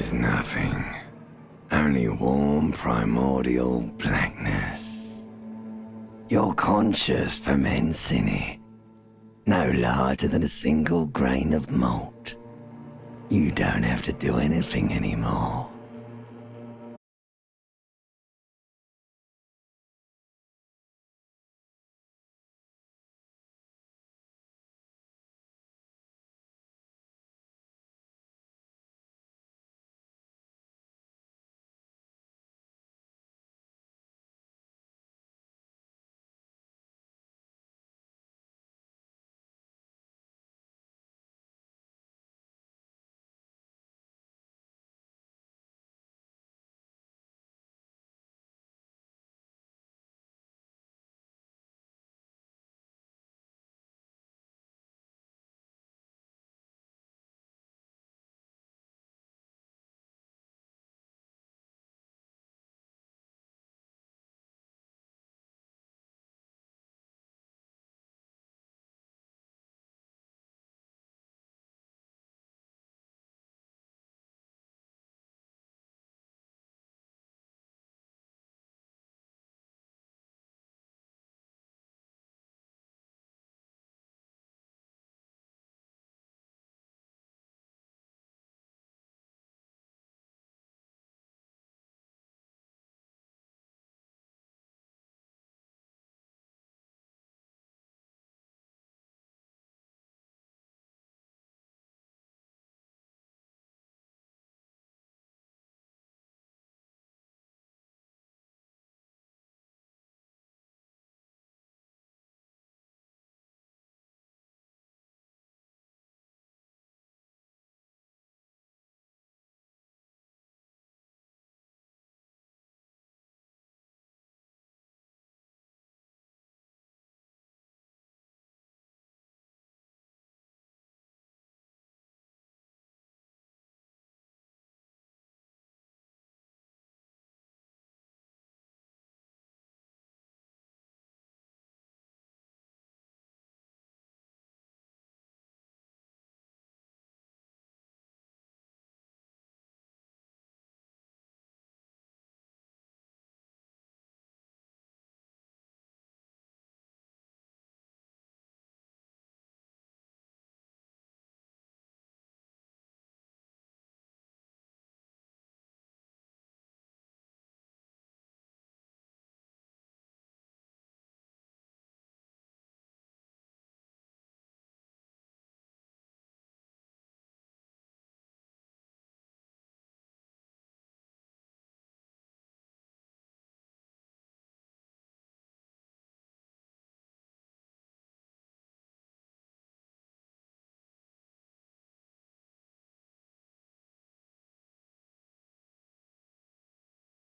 is nothing. Only warm primordial blackness. Your conscious ferments in it. No larger than a single grain of malt. You don't have to do anything anymore.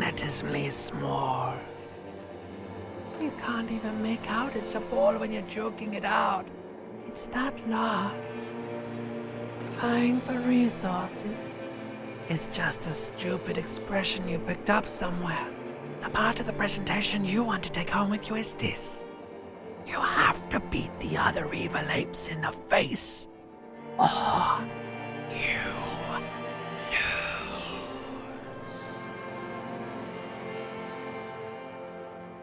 Infinitesimally small. You can't even make out it's a ball when you're joking it out. It's that large. Vying for resources is just a stupid expression you picked up somewhere. The part of the presentation you want to take home with you is this. You have to beat the other evil apes in the face, or you lose.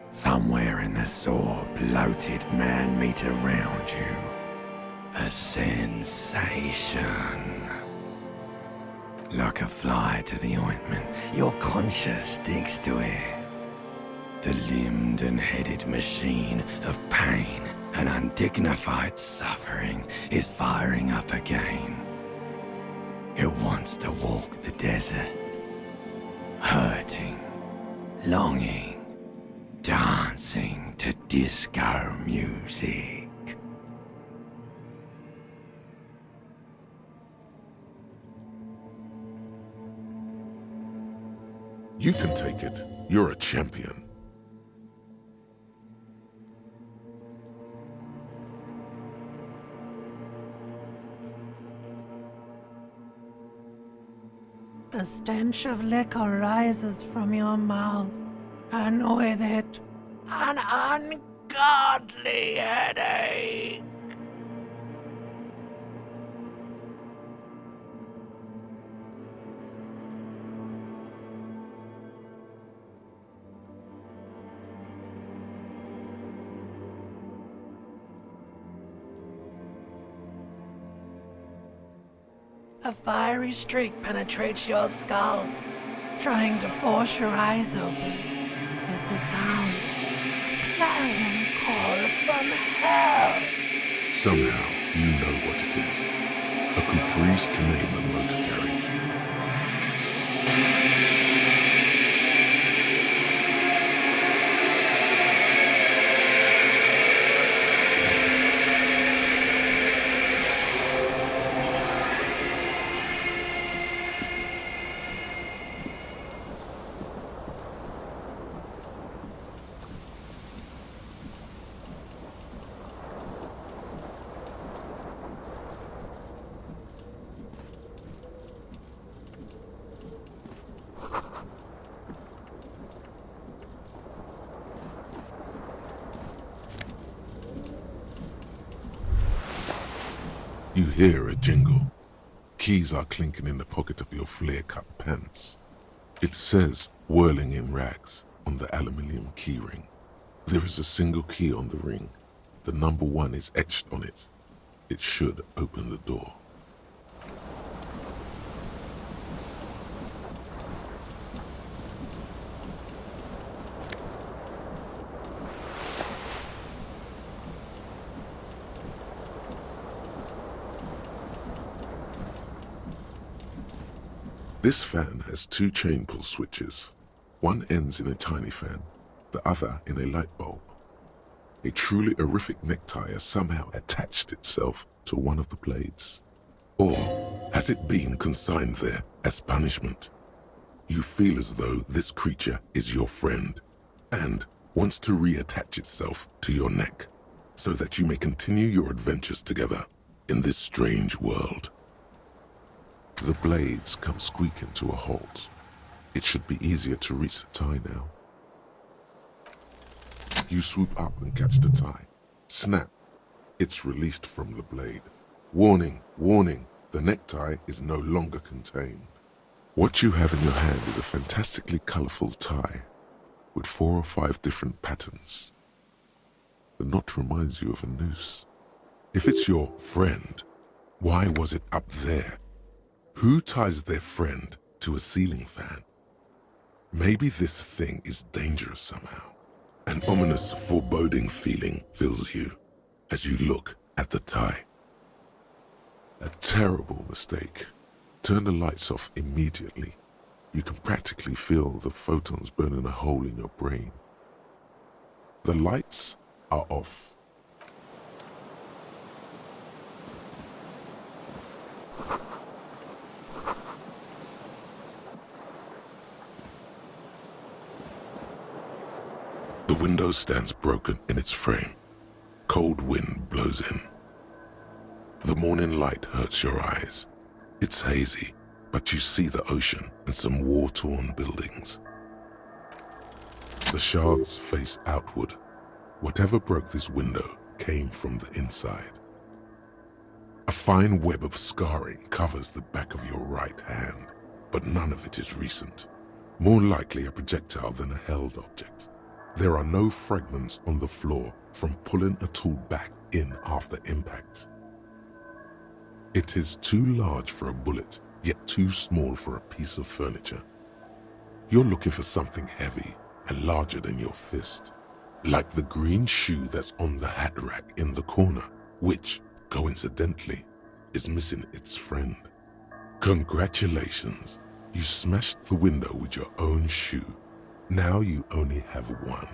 Somewhere in the sore, bloated man-meat around you. A sensation. Like a fly to the ointment, your conscience sticks to it. The limbed and headed machine of pain and undignified suffering is firing up again. It wants to walk the desert, hurting, longing, dancing to disco music. You can take it. You're a champion. The stench of liquor rises from your mouth, and with it, an ungodly headache. A fiery streak penetrates your skull, trying to force your eyes open. It's a sound, a clarion call from hell. Somehow, you know what it is. A caprice to name a motor carriage. You hear a jingle. Keys are clinking in the pocket of your flare-cut pants. It says, whirling in rags, on the aluminium keyring. There is a single key on the ring. The number 1 is etched on it. It should open the door. This fan has 2 chain pull switches. One ends in a tiny fan, the other in a light bulb. A truly horrific necktie has somehow attached itself to one of the blades. Or has it been consigned there as punishment? You feel as though this creature is your friend and wants to reattach itself to your neck so that you may continue your adventures together in this strange world. The blades come squeaking to a halt. It should be easier to reach the tie now. You swoop up and catch the tie. Snap! It's released from the blade. Warning, warning, the necktie is no longer contained. What you have in your hand is a fantastically colorful tie with 4 or 5 different patterns. The knot reminds you of a noose. If it's your friend, why was it up there? Who ties their friend to a ceiling fan? Maybe this thing is dangerous somehow. An ominous, foreboding feeling fills you as you look at the tie. A terrible mistake. Turn the lights off immediately. You can practically feel the photons burning a hole in your brain. The lights are off. The window stands broken in its frame. Cold wind blows in. The morning light hurts your eyes. It's hazy, but you see the ocean and some war-torn buildings. The shards face outward. Whatever broke this window came from the inside. A fine web of scarring covers the back of your right hand, but none of it is recent. More likely a projectile than a held object. There are no fragments on the floor from pulling a tool back in after impact. It is too large for a bullet, yet too small for a piece of furniture. You're looking for something heavy and larger than your fist, like the green shoe that's on the hat rack in the corner, which, coincidentally, is missing its friend. Congratulations, you smashed the window with your own shoe. Now you only have one.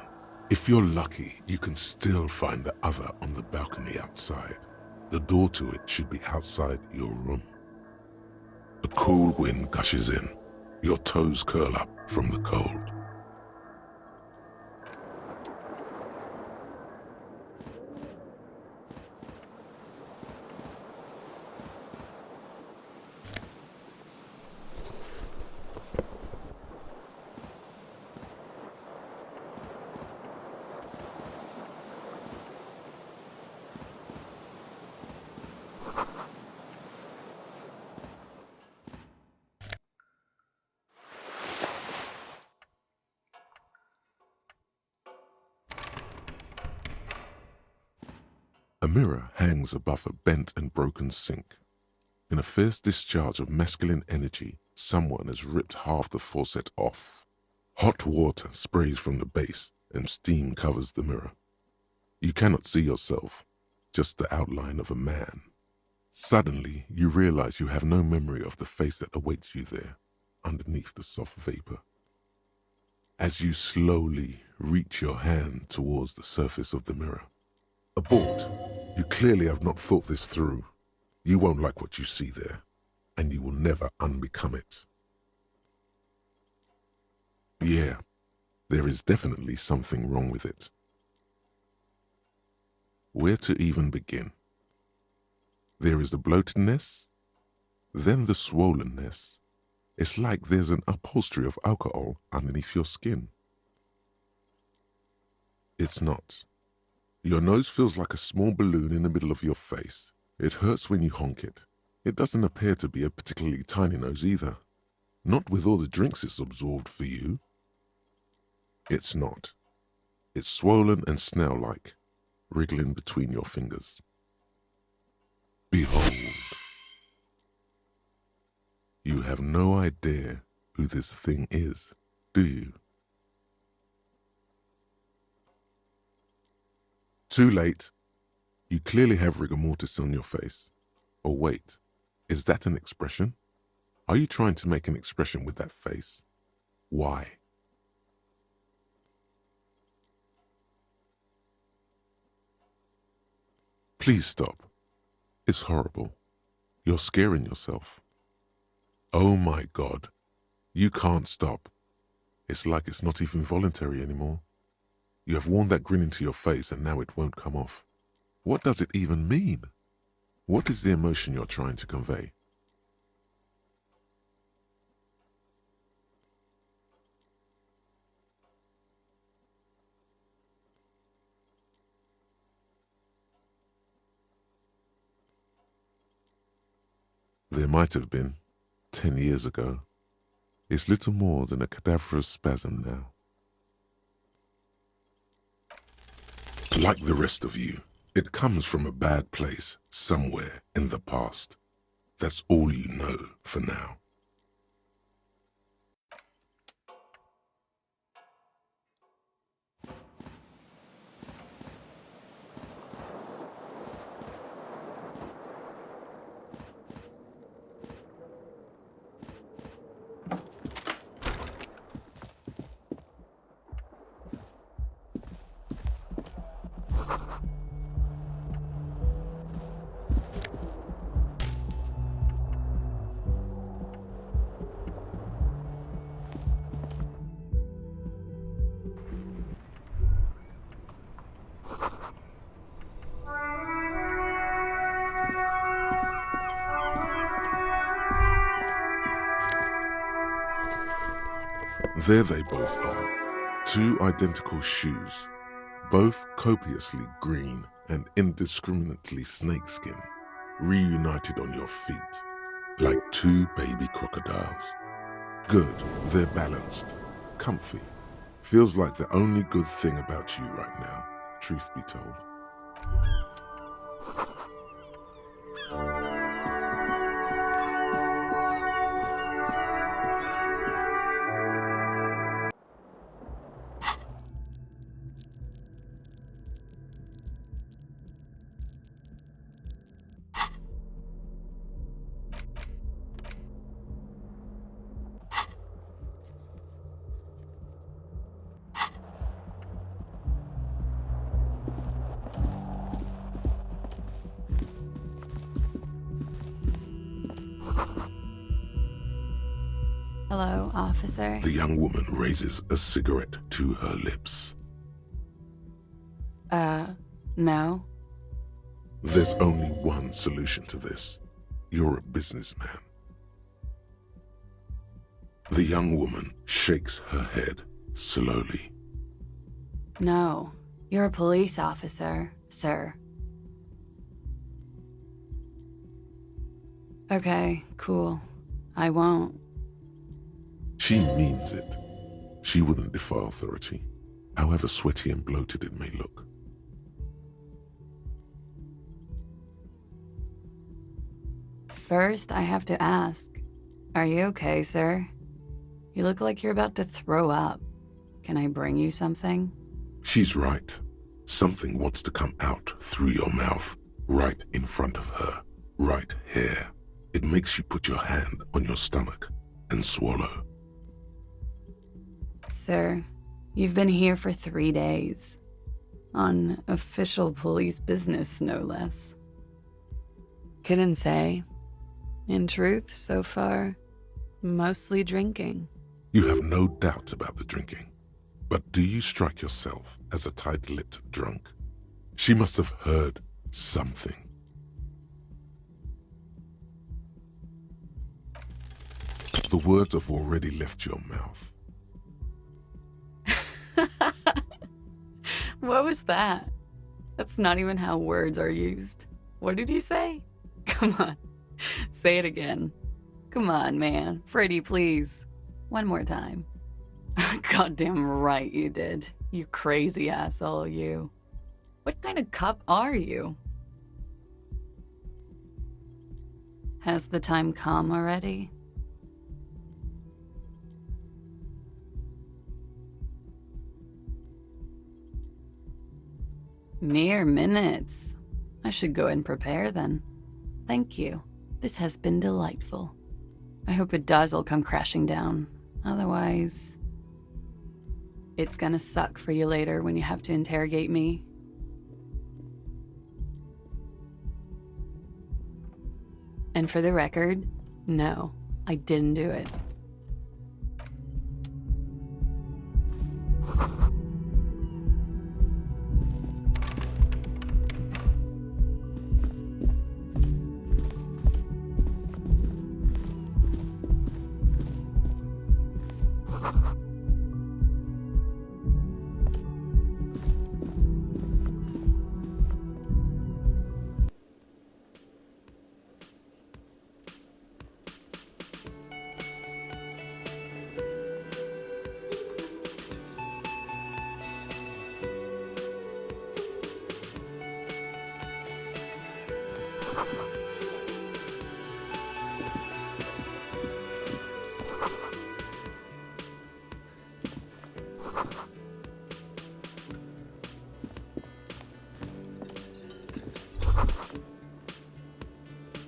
If you're lucky, you can still find the other on the balcony outside. The door to it should be outside your room. A cool wind gushes in. Your toes curl up from the cold. A mirror hangs above a bent and broken sink. In a fierce discharge of masculine energy, someone has ripped half the faucet off. Hot water sprays from the base and steam covers the mirror. You cannot see yourself, just the outline of a man. Suddenly, you realize you have no memory of the face that awaits you there, underneath the soft vapor. As you slowly reach your hand towards the surface of the mirror. Abort. You clearly have not thought this through. You won't like what you see there, and you will never unbecome it. Yeah, there is definitely something wrong with it. Where to even begin? There is the bloatedness, then the swollenness. It's like there's an upholstery of alcohol underneath your skin. It's not. Your nose feels like a small balloon in the middle of your face. It hurts when you honk it. It doesn't appear to be a particularly tiny nose either. Not with all the drinks it's absorbed for you. It's not. It's swollen and snail-like, wriggling between your fingers. Behold. You have no idea who this thing is, do you? Too late. You clearly have rigor mortis on your face. Or wait, is that an expression? Are you trying to make an expression with that face? Why? Please stop. It's horrible. You're scaring yourself. Oh my God. You can't stop. It's like it's not even voluntary anymore. You have worn that grin into your face and now it won't come off. What does it even mean? What is the emotion you're trying to convey? There might have been, 10 years ago. It's little more than a cadaverous spasm now. Like the rest of you, it comes from a bad place somewhere in the past. That's all you know for now. There they both are, two identical shoes, both copiously green and indiscriminately snakeskin, reunited on your feet, like two baby crocodiles. Good, they're balanced, comfy. Feels like the only good thing about you right now, truth be told. Hello, officer. The young woman raises a cigarette to her lips. No? There's only one solution to this. You're a businessman. The young woman shakes her head slowly. No. You're a police officer, sir. Okay, cool. I won't. She means it. She wouldn't defy authority, however sweaty and bloated it may look. First, I have to ask, are you okay, sir? You look like you're about to throw up. Can I bring you something? She's right. Something wants to come out through your mouth, right in front of her, right here. It makes you put your hand on your stomach and swallow. Sir, you've been here for 3 days. On official police business, no less. Couldn't say. In truth, so far, mostly drinking. You have no doubts about the drinking. But do you strike yourself as a tight-lipped drunk? She must have heard something. The words have already left your mouth. What was that? That's not even how words are used. What did you say? Come on, say it again. Come on, man. Pretty, please. One more time. Goddamn right you did. You crazy asshole, you. What kind of cop are you? Has the time come already? Mere minutes. I should go and prepare then. Thank you. This has been delightful. I hope it does all come crashing down. Otherwise, it's gonna suck for you later when you have to interrogate me. And for the record, no, I didn't do it.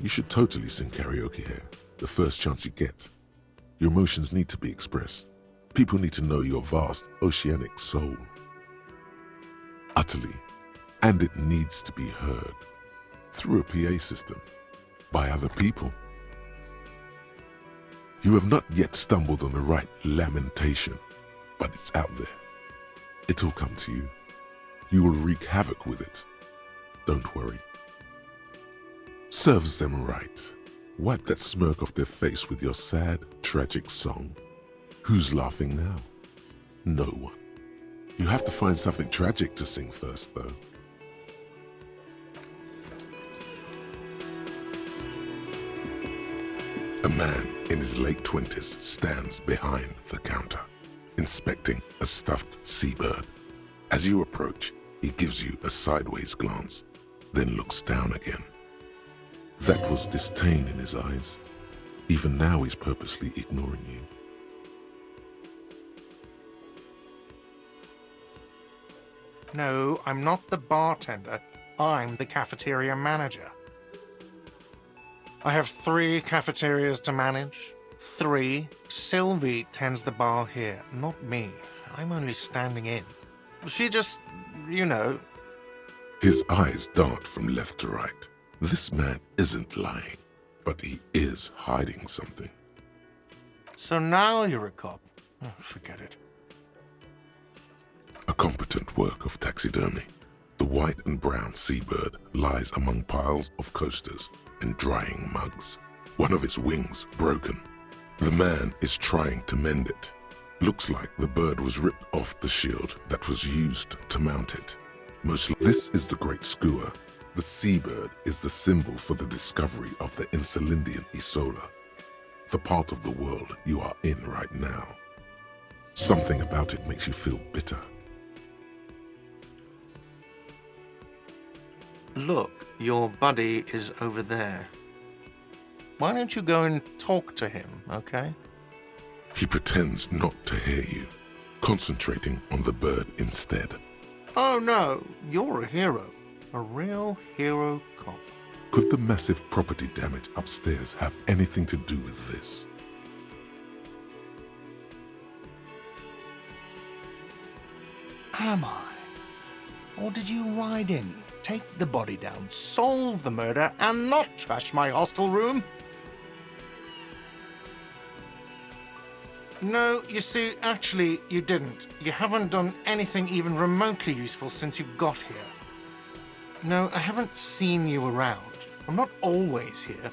You should totally sing karaoke here, the first chance you get. Your emotions need to be expressed. People need to know your vast, oceanic soul. Utterly. And it needs to be heard. Through a PA system. By other people. You have not yet stumbled on the right lamentation, but it's out there. It'll come to you. You will wreak havoc with it. Don't worry. Serves them right. Wipe that smirk off their face with your sad, tragic song. Who's laughing now? No one. You have to find something tragic to sing first, though. A man in his late 20s stands behind the counter, inspecting a stuffed seabird. As you approach, he gives you a sideways glance, then looks down again. That was disdain in his eyes. Even now he's purposely ignoring you. No, I'm not the bartender. I'm the cafeteria manager. I have 3 cafeterias to manage. 3. Sylvie tends the bar here, not me. I'm only standing in. She just, you know. His eyes dart from left to right. This man isn't lying, but he is hiding something. So now you're a cop. Oh, forget it. A competent work of taxidermy. The white and brown seabird lies among piles of coasters and drying mugs. One of its wings broken. The man is trying to mend it. Looks like the bird was ripped off the shield that was used to mount it. This is the Great Skua. The seabird is the symbol for the discovery of the Insulindian Isola, the part of the world you are in right now. Something about it makes you feel bitter. Look, your buddy is over there. Why don't you go and talk to him, okay? He pretends not to hear you, concentrating on the bird instead. Oh no, you're a hero. A real hero cop. Could the massive property damage upstairs have anything to do with this? Am I? Or did you ride in, take the body down, solve the murder, and not trash my hostel room? No, you see, actually, you didn't. You haven't done anything even remotely useful since you got here. No, I haven't seen you around. I'm not always here.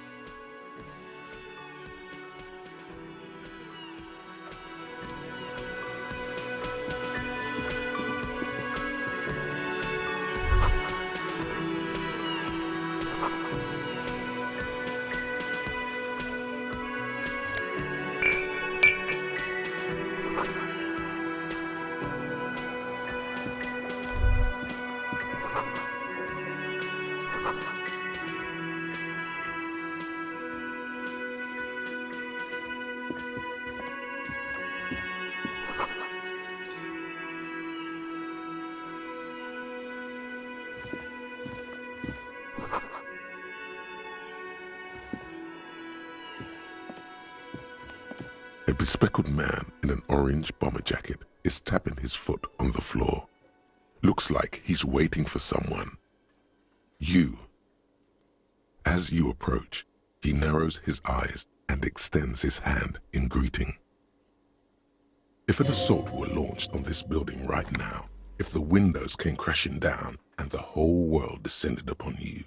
A bespectacled man in an orange bomber jacket is tapping his foot on the floor. Looks like he's waiting for someone. You. As you approach, he narrows his eyes and extends his hand in greeting. If an assault were launched on this building right now, if the windows came crashing down and the whole world descended upon you,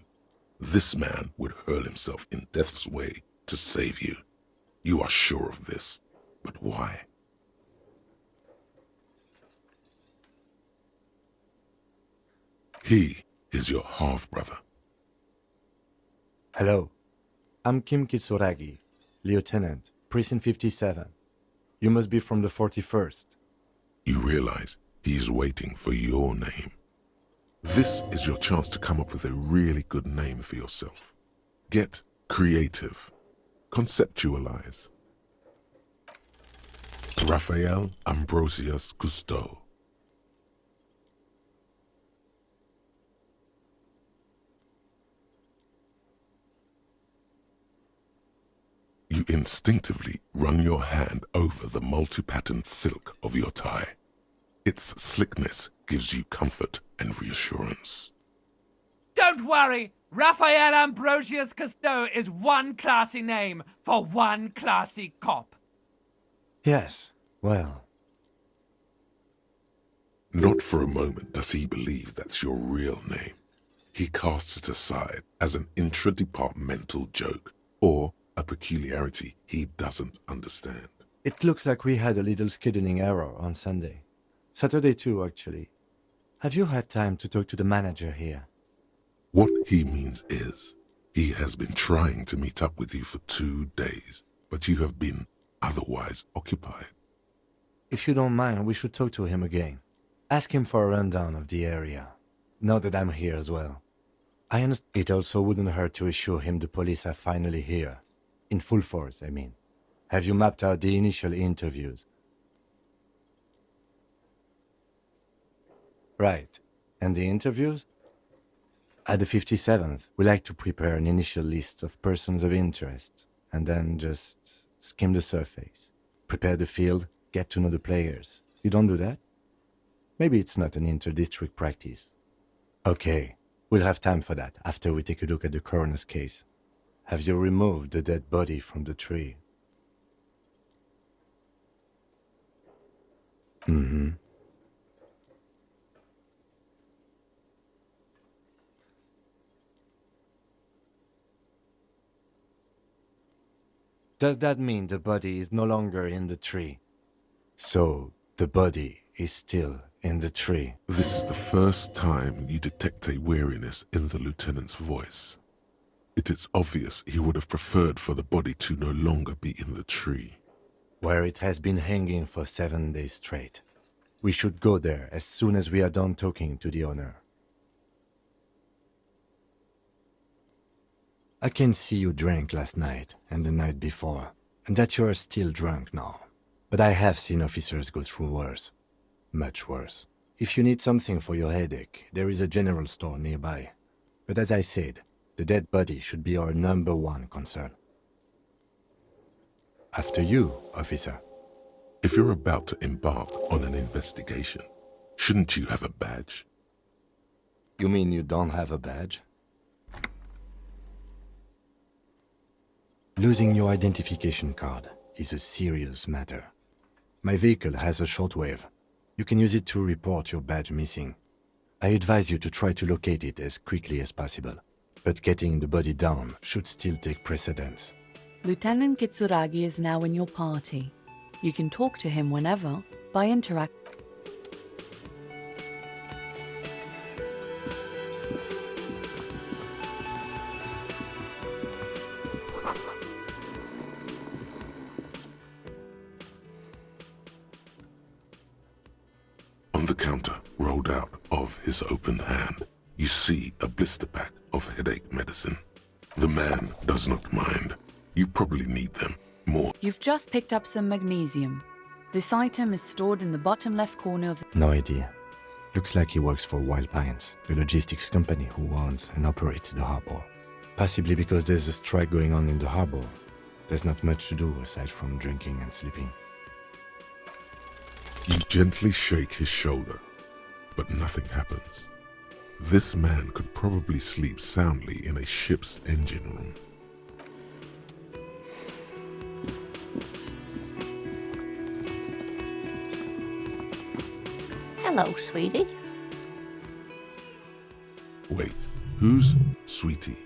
this man would hurl himself in death's way to save you. You are sure of this. But why? He is your half-brother. Hello, I'm Kim Kitsuragi, Lieutenant, Precinct 57. You must be from the 41st. You realize he is waiting for your name. This is your chance to come up with a really good name for yourself. Get creative. Conceptualize. Raphael Ambrosius Cousteau. You instinctively run your hand over the multi-patterned silk of your tie. Its slickness gives you comfort and reassurance. Don't worry! Raphael Ambrosius Cousteau is one classy name for one classy cop. Yes, well, Not for a moment does he believe that's your real name. He casts it aside as an intra-departmental joke or a peculiarity he doesn't understand. it looks like we had a little scheduling error on Sunday. Saturday too, actually. Have you had time to talk to the manager here? What he means is, he has been trying to meet up with you for 2 days, but you have been otherwise occupied. If you don't mind, we should talk to him again. Ask him for a rundown of the area. Now that I'm here as well. I understand it also wouldn't hurt to assure him the police are finally here. In full force, I mean. Have you mapped out the initial interviews? Right. And the interviews? At the 57th, we like to prepare an initial list of persons of interest, and then just skim the surface. Prepare the field, get to know the players. You don't do that? Maybe it's not an inter-district practice. Okay, we'll have time for that after we take a look at the coroner's case. Have you removed the dead body from the tree? Mm-hmm. Does that mean the body is no longer in the tree? So, the body is still in the tree. This is the first time you detect a weariness in the lieutenant's voice. It is obvious he would have preferred for the body to no longer be in the tree. Where it has been hanging for 7 days straight. We should go there as soon as we are done talking to the owner. I can see you drank last night and the night before, and that you are still drunk now. But I have seen officers go through worse. Much worse. If you need something for your headache, there is a general store nearby. But as I said, the dead body should be our #1 concern. After you, officer. If you're about to embark on an investigation, shouldn't you have a badge? You mean you don't have a badge? Losing your identification card is a serious matter. My vehicle has a shortwave. You can use it to report your badge missing. I advise you to try to locate it as quickly as possible, but getting the body down should still take precedence. Lieutenant Kitsuragi is now in your party. You can talk to him whenever by interact. On the counter, rolled out of his open hand, you see a blister pack of headache medicine. The man does not mind. You probably need them more. You've just picked up some magnesium. This item is stored in the bottom left corner of the... No idea. Looks like he works for Wild Pines, the logistics company who owns and operates the harbor. Possibly because there's a strike going on in the harbor. There's not much to do aside from drinking and sleeping. You gently shake his shoulder, but nothing happens. This man could probably sleep soundly in a ship's engine room. Hello, sweetie. Wait, who's Sweetie?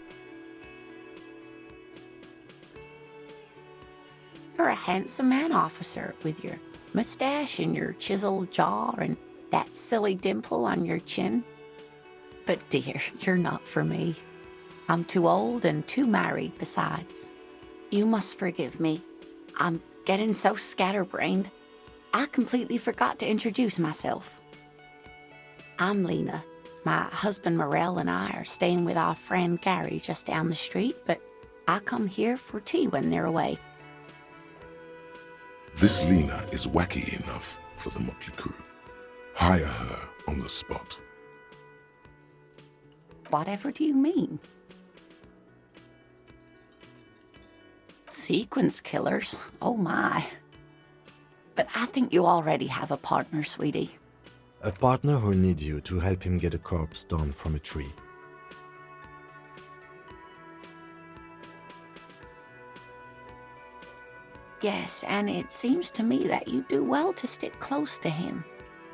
You're a handsome man, officer, with your mustache and your chiseled jaw and that silly dimple on your chin. But dear, you're not for me. I'm too old and too married besides. You must forgive me. I'm getting so scatterbrained. I completely forgot to introduce myself. I'm Lena. My husband Morel and I are staying with our friend Gary just down the street, but I come here for tea when they're away. This Lena is wacky enough for the motley crew. Hire her on the spot. Whatever do you mean? Sequence killers? Oh my. But I think you already have a partner, sweetie. A partner who needs you to help him get a corpse down from a tree. Yes, and it seems to me that you do well to stick close to him.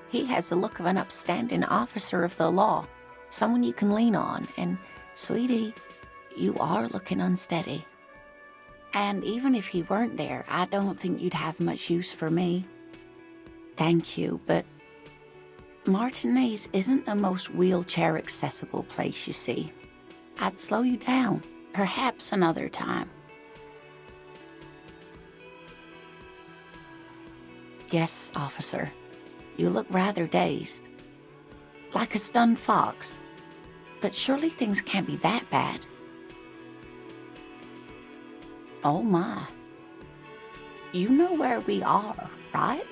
He has the look of an upstanding officer of the law, someone you can lean on, and, sweetie, you are looking unsteady. And even if he weren't there, I don't think you'd have much use for me. Thank you, but Martinez isn't the most wheelchair-accessible place, you see. I'd slow you down, perhaps another time. Yes, officer. You look rather dazed. Like a stunned fox. But surely things can't be that bad. Oh my. You know where we are, right?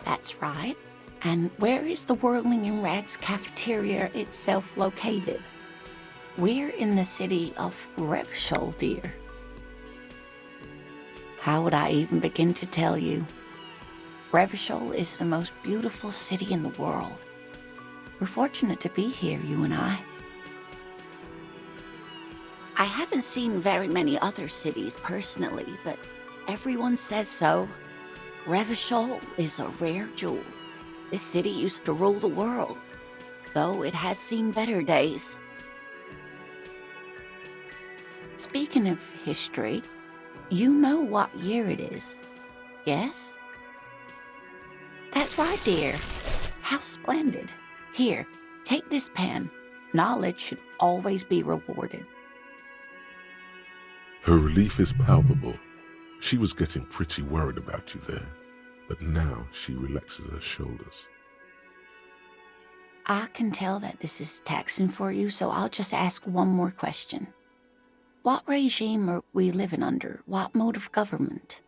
That's right. And where is the Whirling in Rags cafeteria itself located? We're in the city of Revachol, dear. How would I even begin to tell you? Revachol is the most beautiful city in the world. We're fortunate to be here, you and I. I haven't seen very many other cities personally, but everyone says so. Revachol is a rare jewel. This city used to rule the world, though it has seen better days. Speaking of history, you know what year it is, yes? That's right, dear. How splendid. Here, take this pen. Knowledge should always be rewarded. Her relief is palpable. She was getting pretty worried about you there, but now she relaxes her shoulders. I can tell that this is taxing for you, so I'll just ask one more question. What regime are we living under? What mode of government?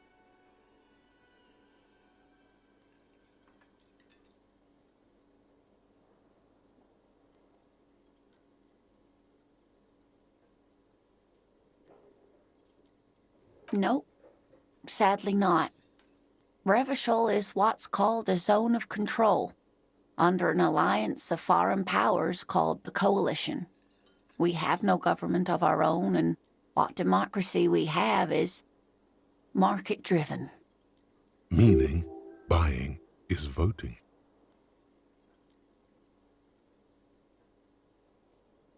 Nope, sadly not. Revachol is what's called a zone of control, under an alliance of foreign powers called the Coalition. We have no government of our own, and what democracy we have is market-driven. Meaning, buying is voting.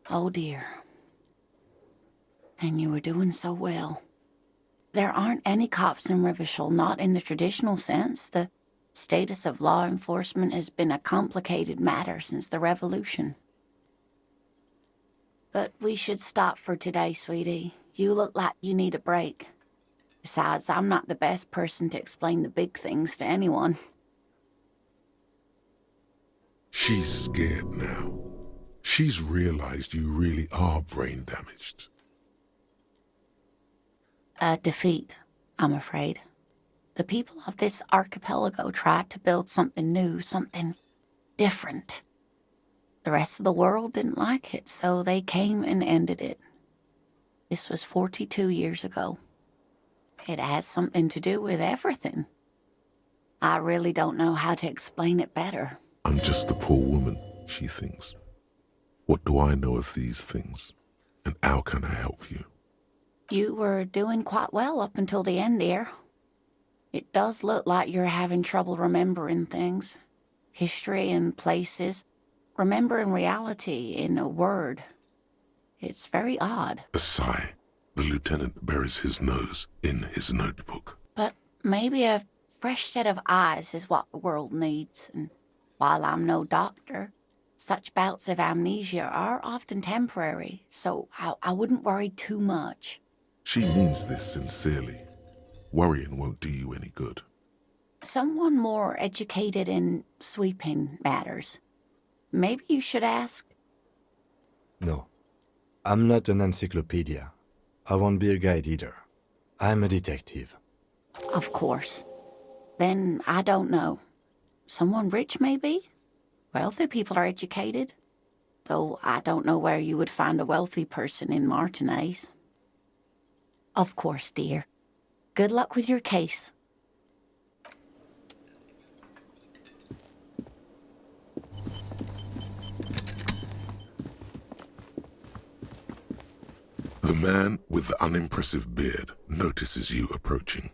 Oh dear. And you were doing so well. There aren't any cops in Revachol, not in the traditional sense. The status of law enforcement has been a complicated matter since the revolution. But we should stop for today, sweetie. You look like you need a break. Besides, I'm not the best person to explain the big things to anyone. She's scared now. She's realized you really are brain damaged. A defeat, I'm afraid. The people of this archipelago tried to build something new, something different. The rest of the world didn't like it, so they came and ended it. This was 42 years ago. It has something to do with everything. I really don't know how to explain it better. I'm just a poor woman, she thinks. What do I know of these things? And how can I help you? You were doing quite well up until the end, dear. It does look like you're having trouble remembering things. History and places. Remembering reality in a word. It's very odd. A sigh. The lieutenant buries his nose in his notebook. But maybe a fresh set of eyes is what the world needs. And while I'm no doctor, such bouts of amnesia are often temporary, so I wouldn't worry too much. She means this sincerely. Worrying won't do you any good. Someone more educated in sweeping matters. Maybe you should ask. No, I'm not an encyclopedia. I won't be a guide either. I'm a detective. Of course. Then I don't know. Someone rich, maybe? Wealthy people are educated. Though I don't know where you would find a wealthy person in Martinez. Of course, dear. Good luck with your case. The man with the unimpressive beard notices you approaching.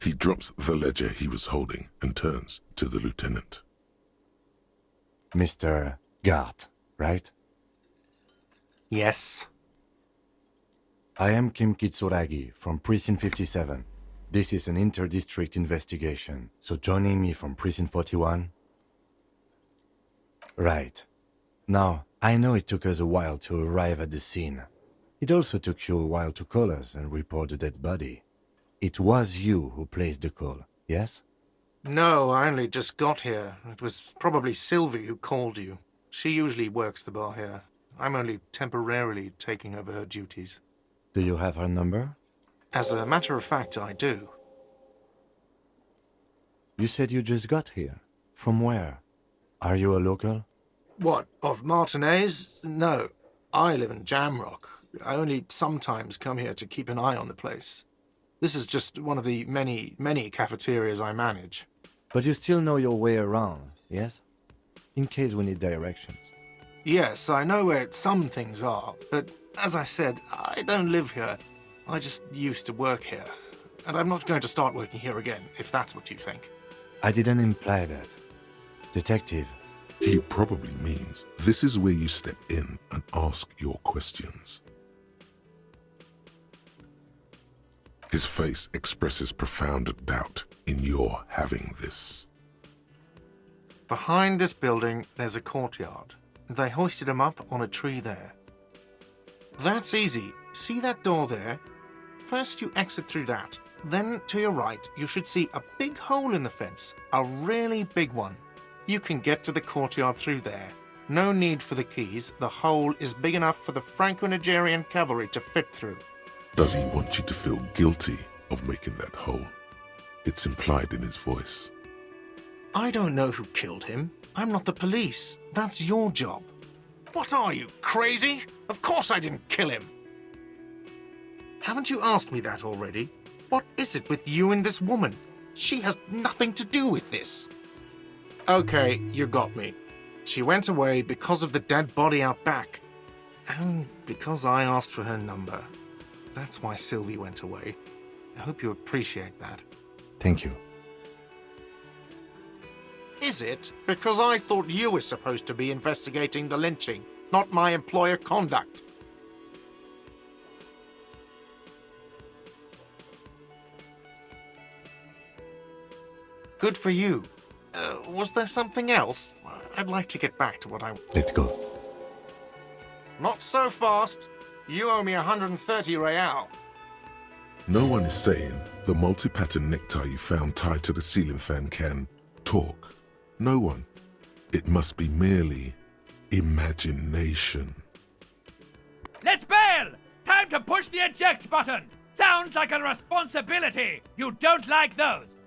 He drops the ledger he was holding and turns to the lieutenant. Mr. Gart, right? Yes. I am Kim Kitsuragi from Precinct 57. This is an inter-district investigation, so joining me from Precinct 41? Right. Now, I know it took us a while to arrive at the scene. It also took you a while to call us and report the dead body. It was you who placed the call, yes? No, I only just got here. It was probably Sylvie who called you. She usually works the bar here. I'm only temporarily taking over her duties. Do you have her number? As a matter of fact, I do. You said you just got here. From where? Are you a local? What, of Martinez? No, I live in Jamrock. I only sometimes come here to keep an eye on the place. This is just one of the many, many cafeterias I manage. But you still know your way around, yes? In case we need directions. Yes, I know where some things are, but as I said, I don't live here. I just used to work here. And I'm not going to start working here again, if that's what you think. I didn't imply that. Detective. He probably means this is where you step in and ask your questions. His face expresses profound doubt in your having this. Behind this building, there's a courtyard. They hoisted him up on a tree there. That's easy. See that door there? First you exit through that. Then, to your right, you should see a big hole in the fence. A really big one. You can get to the courtyard through there. No need for the keys. The hole is big enough for the Franco-Nigerian cavalry to fit through. Does he want you to feel guilty of making that hole? It's implied in his voice. I don't know who killed him. I'm not the police. That's your job. What are you, crazy? Of course I didn't kill him. Haven't you asked me that already? What is it with you and this woman? She has nothing to do with this. Okay, you got me. She went away because of the dead body out back. And because I asked for her number. That's why Sylvie went away. I hope you appreciate that. Thank you. Is it? Because I thought you were supposed to be investigating the lynching, not my employer conduct. Good for you. Was there something else? I'd like to get back to what I... Let's go. Not so fast. You owe me 130 real. No one is saying the multi-pattern necktie you found tied to the ceiling fan can talk. No one. It must be merely imagination. Let's bail! Time to push the eject button! Sounds like a responsibility! You don't like those!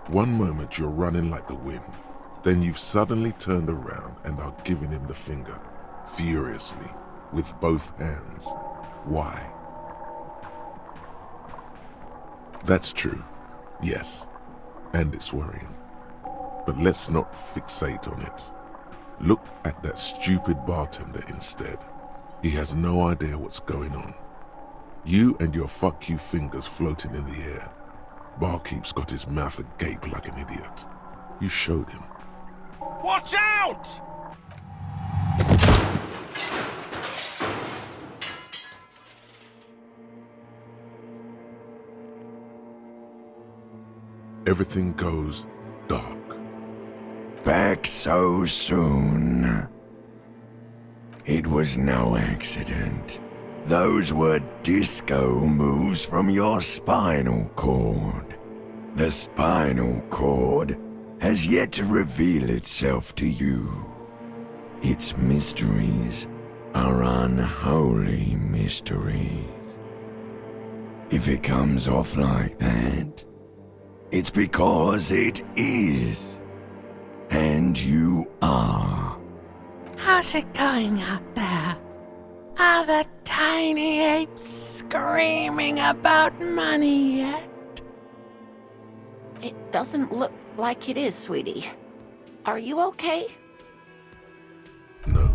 One moment you're running like the wind, then you've suddenly turned around and are giving him the finger, furiously, with both hands. Why? That's true, yes, and it's worrying. But let's not fixate on it. Look at that stupid bartender instead. He has no idea what's going on. You and your fuck you fingers floating in the air. Barkeep's got his mouth agape like an idiot. You showed him. Watch out! Everything goes dark. Back so soon. It was no accident. Those were disco moves from your spinal cord. The spinal cord has yet to reveal itself to you. Its mysteries are unholy mysteries. If it comes off like that, it's because it is. And you are. How's it going out there? Are the tiny apes screaming about money yet? It doesn't look like it is, sweetie. Are you okay? No,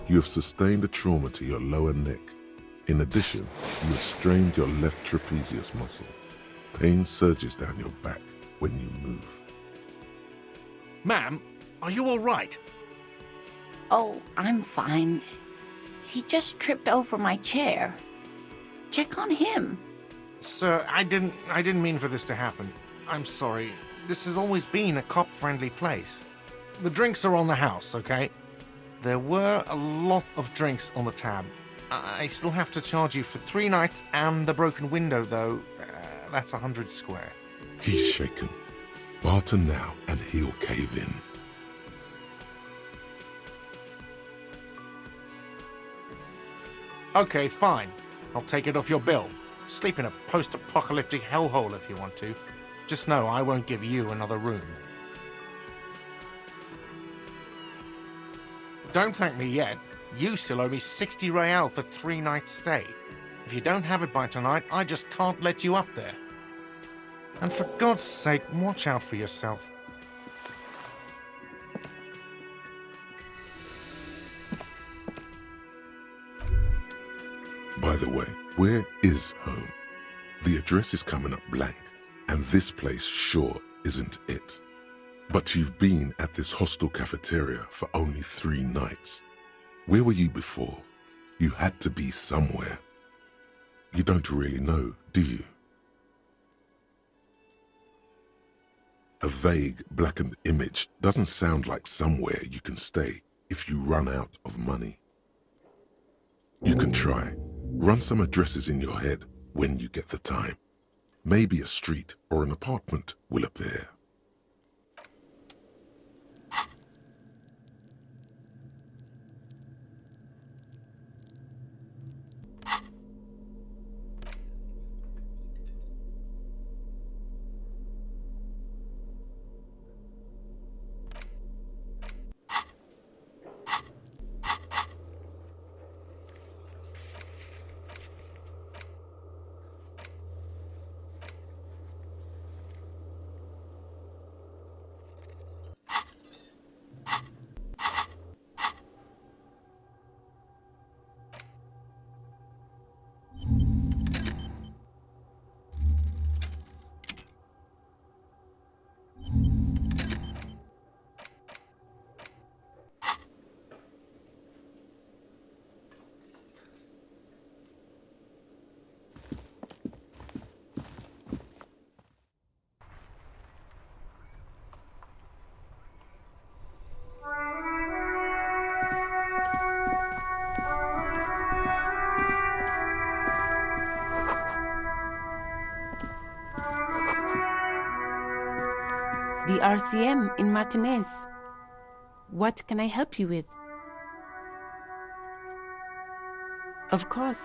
you have sustained a trauma to your lower neck. In addition, you have strained your left trapezius muscle. Pain surges down your back when you move. Ma'am, are you all right? Oh, I'm fine. He just tripped over my chair. Check on him. Sir, I didn't mean for this to happen. I'm sorry. This has always been a cop-friendly place. The drinks are on the house, okay? There were a lot of drinks on the tab. I still have to charge you for 3 nights and the broken window, though. That's 100 square. He's shaken. Barter now and he'll cave in. Okay, fine. I'll take it off your bill. Sleep in a post-apocalyptic hellhole if you want to. Just know I won't give you another room. Don't thank me yet. You still owe me 60 real for 3 nights stay. If you don't have it by tonight, I just can't let you up there. And for God's sake, watch out for yourself. By the way, where is home? The address is coming up blank, and this place sure isn't it. But you've been at this hostel cafeteria for only 3 nights. Where were you before? You had to be somewhere. You don't really know, do you? A vague, blackened image doesn't sound like somewhere you can stay if you run out of money. You can try. Run some addresses in your head. when you get the time. Maybe a street or an apartment will appear. The RCM in Martinez. What can I help you with? Of course.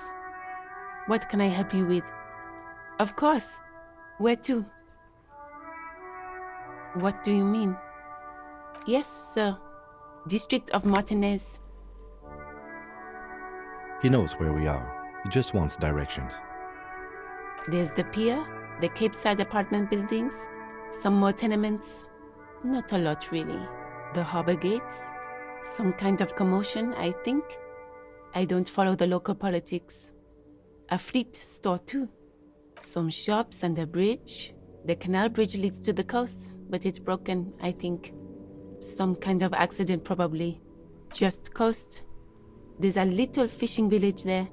What can I help you with? Of course. Where to? What do you mean? Yes, sir. District of Martinez. He knows where we are. He just wants directions. There's the pier, the Cape Side apartment buildings, some more tenements. Not a lot, really. The harbor gates. Some kind of commotion, I think. I don't follow the local politics. A fleet store, too. Some shops and a bridge. The canal bridge leads to the coast, but it's broken, I think. Some kind of accident, probably. Just coast. There's a little fishing village there,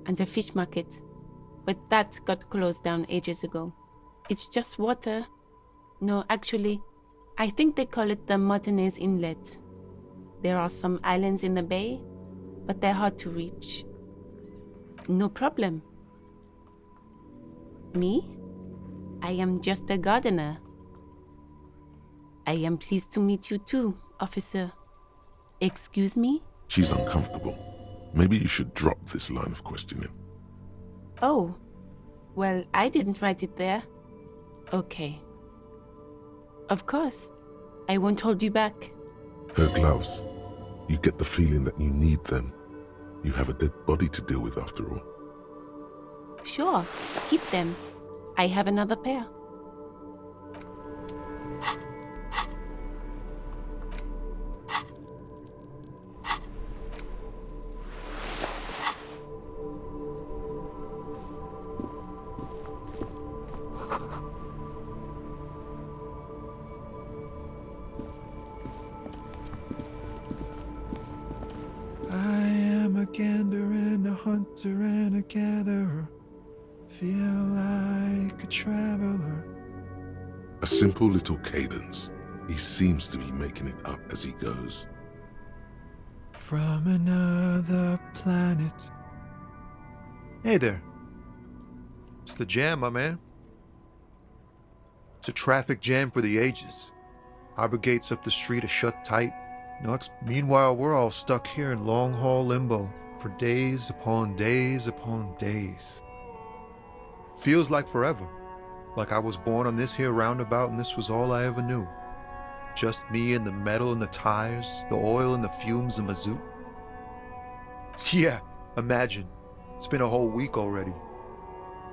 and a fish market. But that got closed down ages ago. It's just water. No, actually, I think they call it the Martinez Inlet. There are some islands in the bay, but they're hard to reach. No problem. Me? I am just a gardener. I am pleased to meet you too, officer. Excuse me? She's uncomfortable. Maybe you should drop this line of questioning. Oh, well, I didn't write it there. Okay. Of course. I won't hold you back. Her gloves. You get the feeling that you need them. You have a dead body to deal with after all. Sure, keep them. I have another pair. I am a gander and a hunter and a gatherer. Feel like a traveler. A simple little cadence. He seems to be making it up as he goes. From another planet. Hey there. It's the jam, my man. It's a traffic jam for the ages. Harbor gates up the street are shut tight. Meanwhile, we're all stuck here in long-haul limbo for days upon days upon days. Feels like forever. Like I was born on this here roundabout and this was all I ever knew. Just me and the metal and the tires, the oil and the fumes and mazout. Yeah, imagine. It's been a whole week already.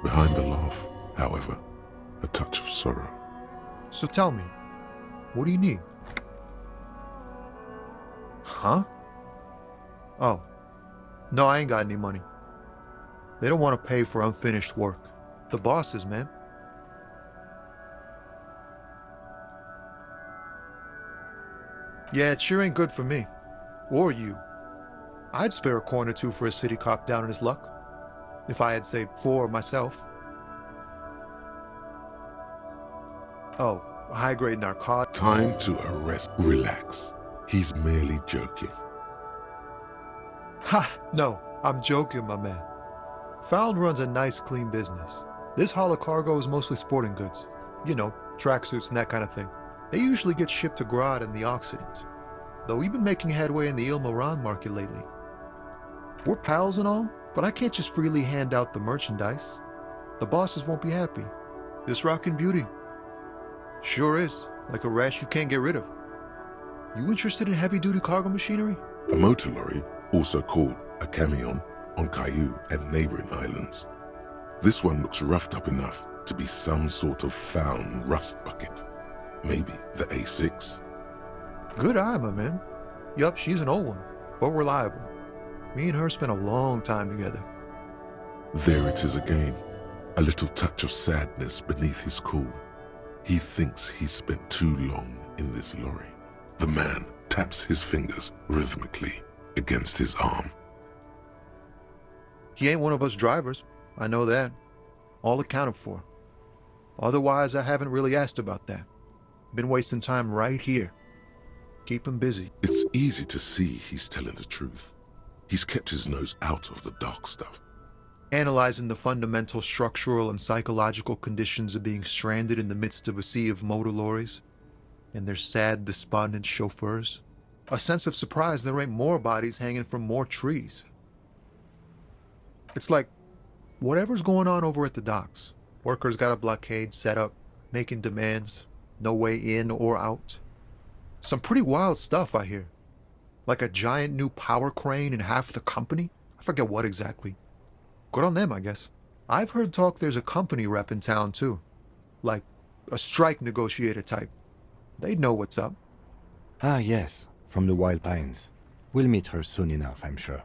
Behind the laugh, however, a touch of sorrow. So tell me, what do you need? Huh? Oh. No, I ain't got any money. They don't want to pay for unfinished work. The bosses, man. Yeah, it sure ain't good for me. Or you. I'd spare a coin or two for a city cop down in his luck. If I had saved 4 myself. Oh, high-grade narcotics. Time to arrest. Relax. He's merely joking. Ha! No, I'm joking, my man. Found runs a nice, clean business. This haul of cargo is mostly sporting goods. You know, tracksuits and that kind of thing. They usually get shipped to Grad and the Occident. Though we've been making headway in the Il-Moran market lately. We're pals and all, but I can't just freely hand out the merchandise. The bosses won't be happy. This rockin' beauty. Sure is, like a rash you can't get rid of. You interested in heavy-duty cargo machinery? A motor lorry, also called a camion, on Caillou and neighboring islands. This one looks roughed up enough to be some sort of found rust bucket. Maybe the A6. Good eye, my man. Yup, she's an old one, but reliable. Me and her spent a long time together. There it is again. A little touch of sadness beneath his cool. He thinks he's spent too long in this lorry. The man taps his fingers rhythmically against his arm. He ain't one of us drivers. I know that. All accounted for. Otherwise, I haven't really asked about that. Been wasting time right here. Keep him busy. It's easy to see he's telling the truth. He's kept his nose out of the dark stuff. Analyzing the fundamental structural and psychological conditions of being stranded in the midst of a sea of motor lorries and their sad, despondent chauffeurs. A sense of surprise there ain't more bodies hanging from more trees. It's like, whatever's going on over at the docks. Workers got a blockade set up, making demands, no way in or out. Some pretty wild stuff, I hear. Like a giant new power crane in half the company? I forget what exactly. Good on them, I guess. I've heard talk there's a company rep in town, too. Like, a strike negotiator type. They'd know what's up. Ah, yes, from the Wild Pines. We'll meet her soon enough, I'm sure.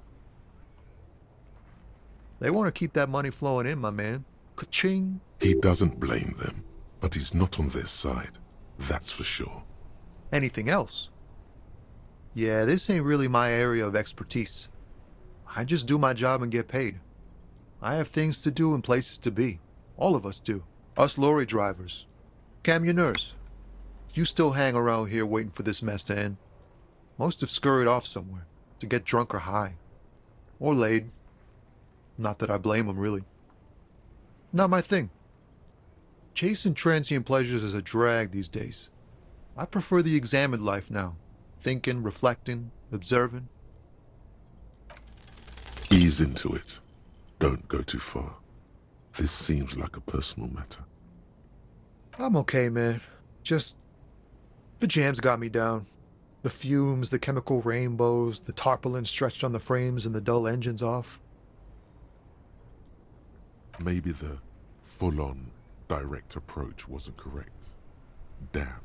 They want to keep that money flowing in, my man. Ka-ching! He doesn't blame them, but he's not on their side. That's for sure. Anything else? Yeah, this ain't really my area of expertise. I just do my job and get paid. I have things to do and places to be. All of us do. Us lorry drivers. Camionneurs. You still hang around here waiting for this mess to end. Most have scurried off somewhere to get drunk or high. Or laid. Not that I blame them, really. Not my thing. Chasing transient pleasures is a drag these days. I prefer the examined life now. Thinking, reflecting, observing. Ease into it. Don't go too far. This seems like a personal matter. I'm okay, man. Just... the jams got me down. The fumes, the chemical rainbows, the tarpaulin stretched on the frames and the dull engines off. Maybe the full-on, direct approach wasn't correct. Damn,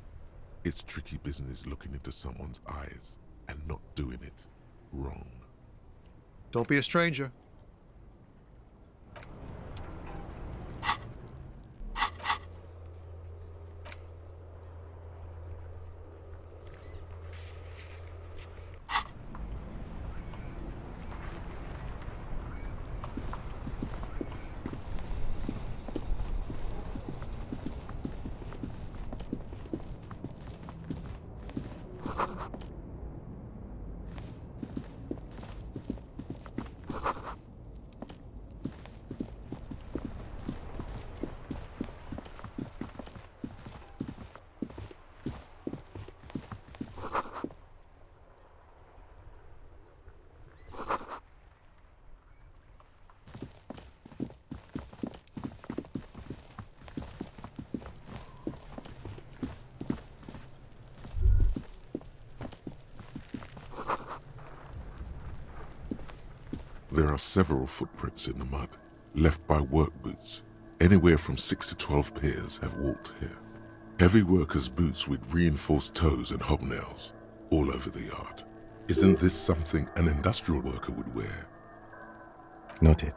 it's tricky business looking into someone's eyes and not doing it wrong. Don't be a stranger. There are several footprints in the mud, left by work boots. Anywhere from 6 to 12 pairs have walked here. Heavy workers' boots with reinforced toes and hobnails, all over the yard. Isn't this something an industrial worker would wear? Noted.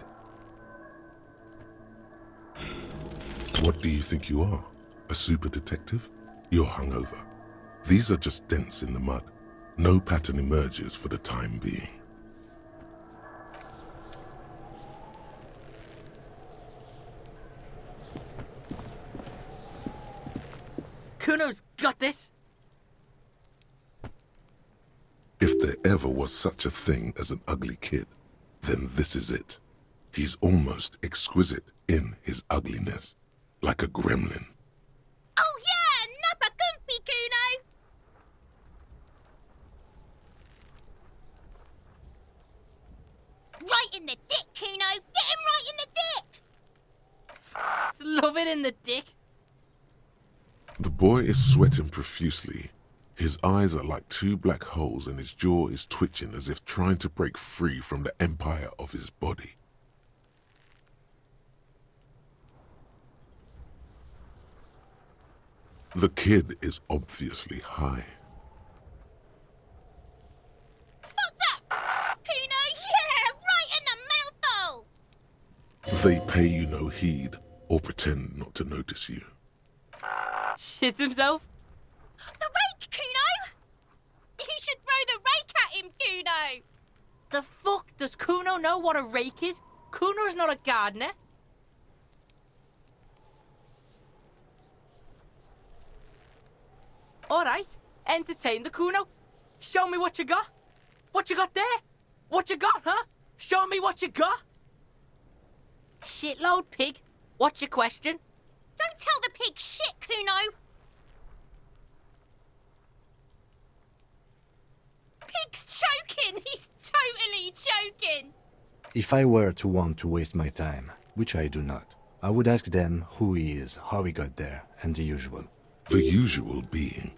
What do you think you are? A super detective? You're hungover. These are just dents in the mud. No pattern emerges for the time being. Kuno's got this! If there ever was such a thing as an ugly kid, then this is it. He's almost exquisite in his ugliness, like a gremlin. Oh yeah, nappa gumpy, Kuno! Right in the dick, Kuno! Get him right in the dick! Love it in the dick. The boy is sweating profusely. His eyes are like two black holes and his jaw is twitching as if trying to break free from the empire of his body. The kid is obviously high. Fuck that! Kuno, yeah! Right in the mouthhole! They pay you no heed or pretend not to notice you. Shits himself? The rake, Kuno! You should throw the rake at him, Kuno! The fuck? Does Kuno know what a rake is? Kuno is not a gardener. Alright, entertain the Kuno. Show me what you got. What you got there? What you got, huh? Show me what you got. Shitload pig. What's your question? Don't tell the pig shit, Kuno! Pig's choking! He's totally choking! If I were to want to waste my time, which I do not, I would ask them who he is, how he got there, and the usual. The usual being,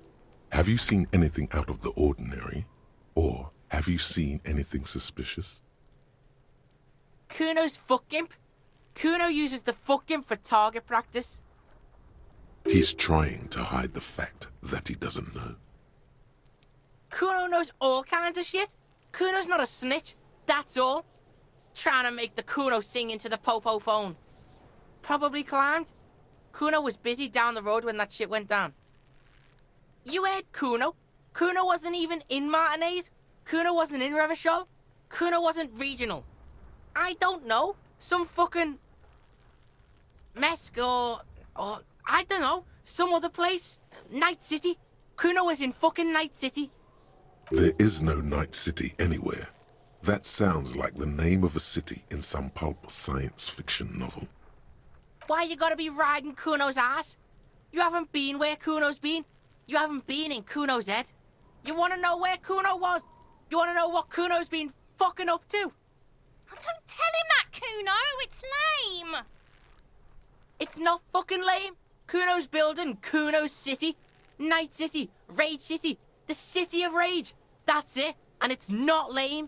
have you seen anything out of the ordinary? Or have you seen anything suspicious? Kuno's fuck imp. Kuno uses the fuck imp for target practice. He's trying to hide the fact that he doesn't know. Kuno knows all kinds of shit. Kuno's not a snitch, that's all. Trying to make the Kuno sing into the popo phone. Probably climbed. Kuno was busy down the road when that shit went down. You heard Kuno? Kuno wasn't even in Martinez. Kuno wasn't in Revachol. Kuno wasn't regional. I don't know. Some fucking... Mesk or I don't know. Some other place. Night City. Kuno was in fucking Night City. There is no Night City anywhere. That sounds like the name of a city in some pulp science fiction novel. Why you gotta be riding Kuno's ass? You haven't been where Kuno's been. You haven't been in Kuno's head. You wanna know where Kuno was? You wanna know what Kuno's been fucking up to? Oh, don't tell him that, Kuno! It's lame! It's not fucking lame. Kuno's building Kuno's City. Night City. Rage City. The City of Rage. That's it. And it's not lame.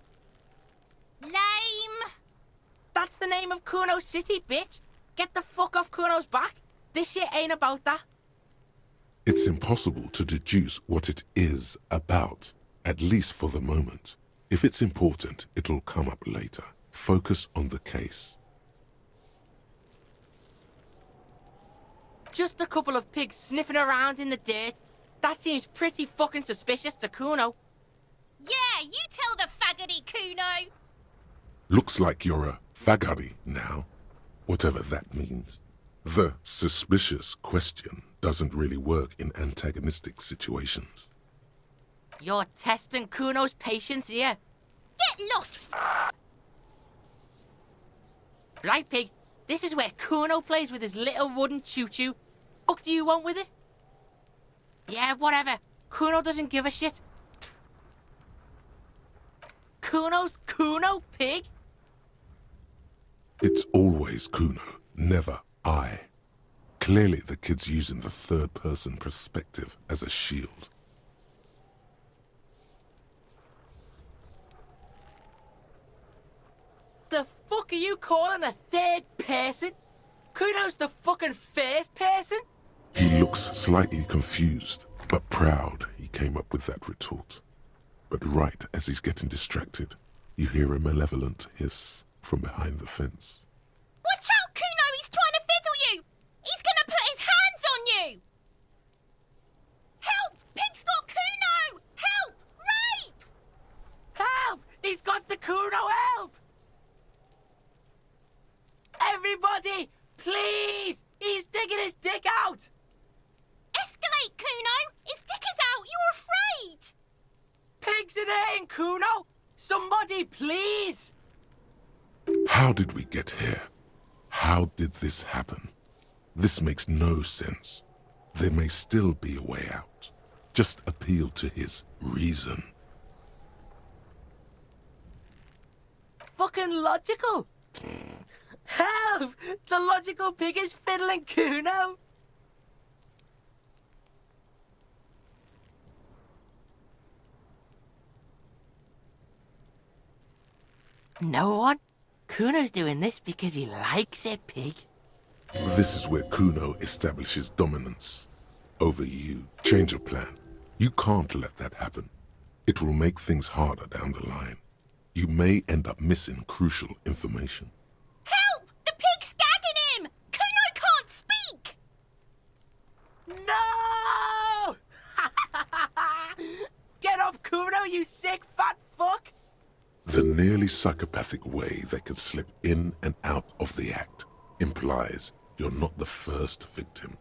Lame! That's the name of Kuno's City, bitch. Get the fuck off Kuno's back. This shit ain't about that. It's impossible to deduce what it is about, at least for the moment. If it's important, it'll come up later. Focus on the case. Just a couple of pigs sniffing around in the dirt. That seems pretty fucking suspicious to Kuno. Yeah, you tell the faggoty, Kuno! Looks like you're a fagari now, whatever that means. The suspicious question doesn't really work in antagonistic situations. You're testing Kuno's patience here. Get lost, Right, pig? This is where Kuno plays with his little wooden choo-choo. Fuck do you want with it? Yeah, whatever. Kuno doesn't give a shit. Kuno's Kuno, pig? It's always Kuno, never I. Clearly the kid's using the third-person perspective as a shield. The fuck are you calling a third person? Kuno's the fucking first person? He looks slightly confused, but proud he came up with that retort. But right as he's getting distracted, you hear a malevolent hiss from behind the fence. Watch out, Kuno! He's trying to fiddle you! He's gonna put his hands on you! Help! Pig's got Kuno! Help! Rape! Help! He's got the Kuno, help! Everybody, please! He's digging his dick out! Escalate, Kuno! His dick is out! You're afraid! Pigs in here, Kuno! Somebody, please! How How did we get here? How did this happen? This makes no sense. There may still be a way out. Just appeal to his reason. Fucking logical! Help! The logical pig is fiddling Kuno! No one? Kuno's doing this because he likes it, pig. This is where Kuno establishes dominance over you. Change of plan. You can't let that happen. It will make things harder down the line. You may end up missing crucial information. Help! The pig's gagging him! Kuno can't speak! No! Get off Kuno, you sick fat fuck! The nearly psychopathic way they could slip in and out of the act implies you're not the first victim.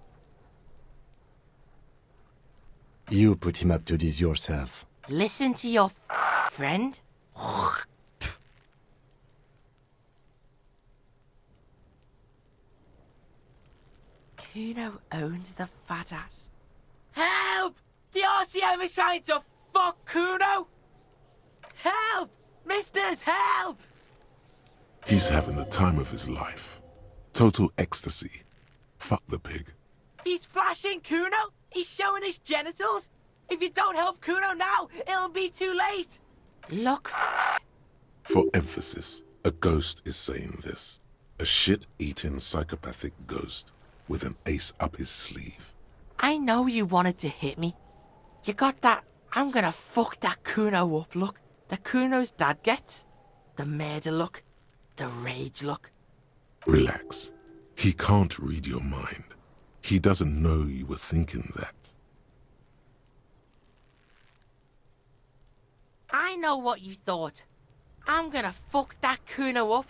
You put him up to this yourself. Listen to your friend. Kuno owns the fat ass. Help! The RCM is trying to fuck Kuno! Help! Misters, help! He's having the time of his life. Total ecstasy. Fuck the pig. He's flashing Kuno! He's showing his genitals! If you don't help Kuno now, it'll be too late! Look. For emphasis, a ghost is saying this. A shit-eating psychopathic ghost with an ace up his sleeve. I know you wanted to hit me. You got that I'm gonna fuck that Kuno up look that Kuno's dad gets. The murder look. The rage look. Relax. He can't read your mind. He doesn't know you were thinking that. I know what you thought. I'm gonna fuck that Kuno up.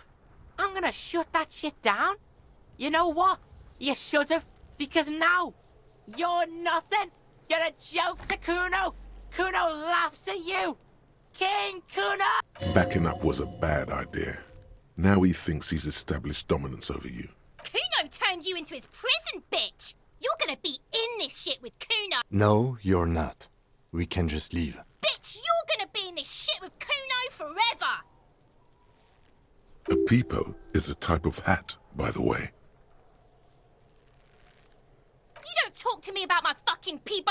I'm gonna shut that shit down. You know what? You should've, because now you're nothing. You're a joke to Kuno. Kuno laughs at you. King Kuno! Backing up was a bad idea. Now he thinks he's established dominance over you. Kuno turned you into his prison, bitch! You're gonna be in this shit with Kuno! No, you're not. We can just leave. Bitch, you're gonna be in this shit with Kuno forever! A peepo is a type of hat, by the way. You don't talk to me about my fucking peeper!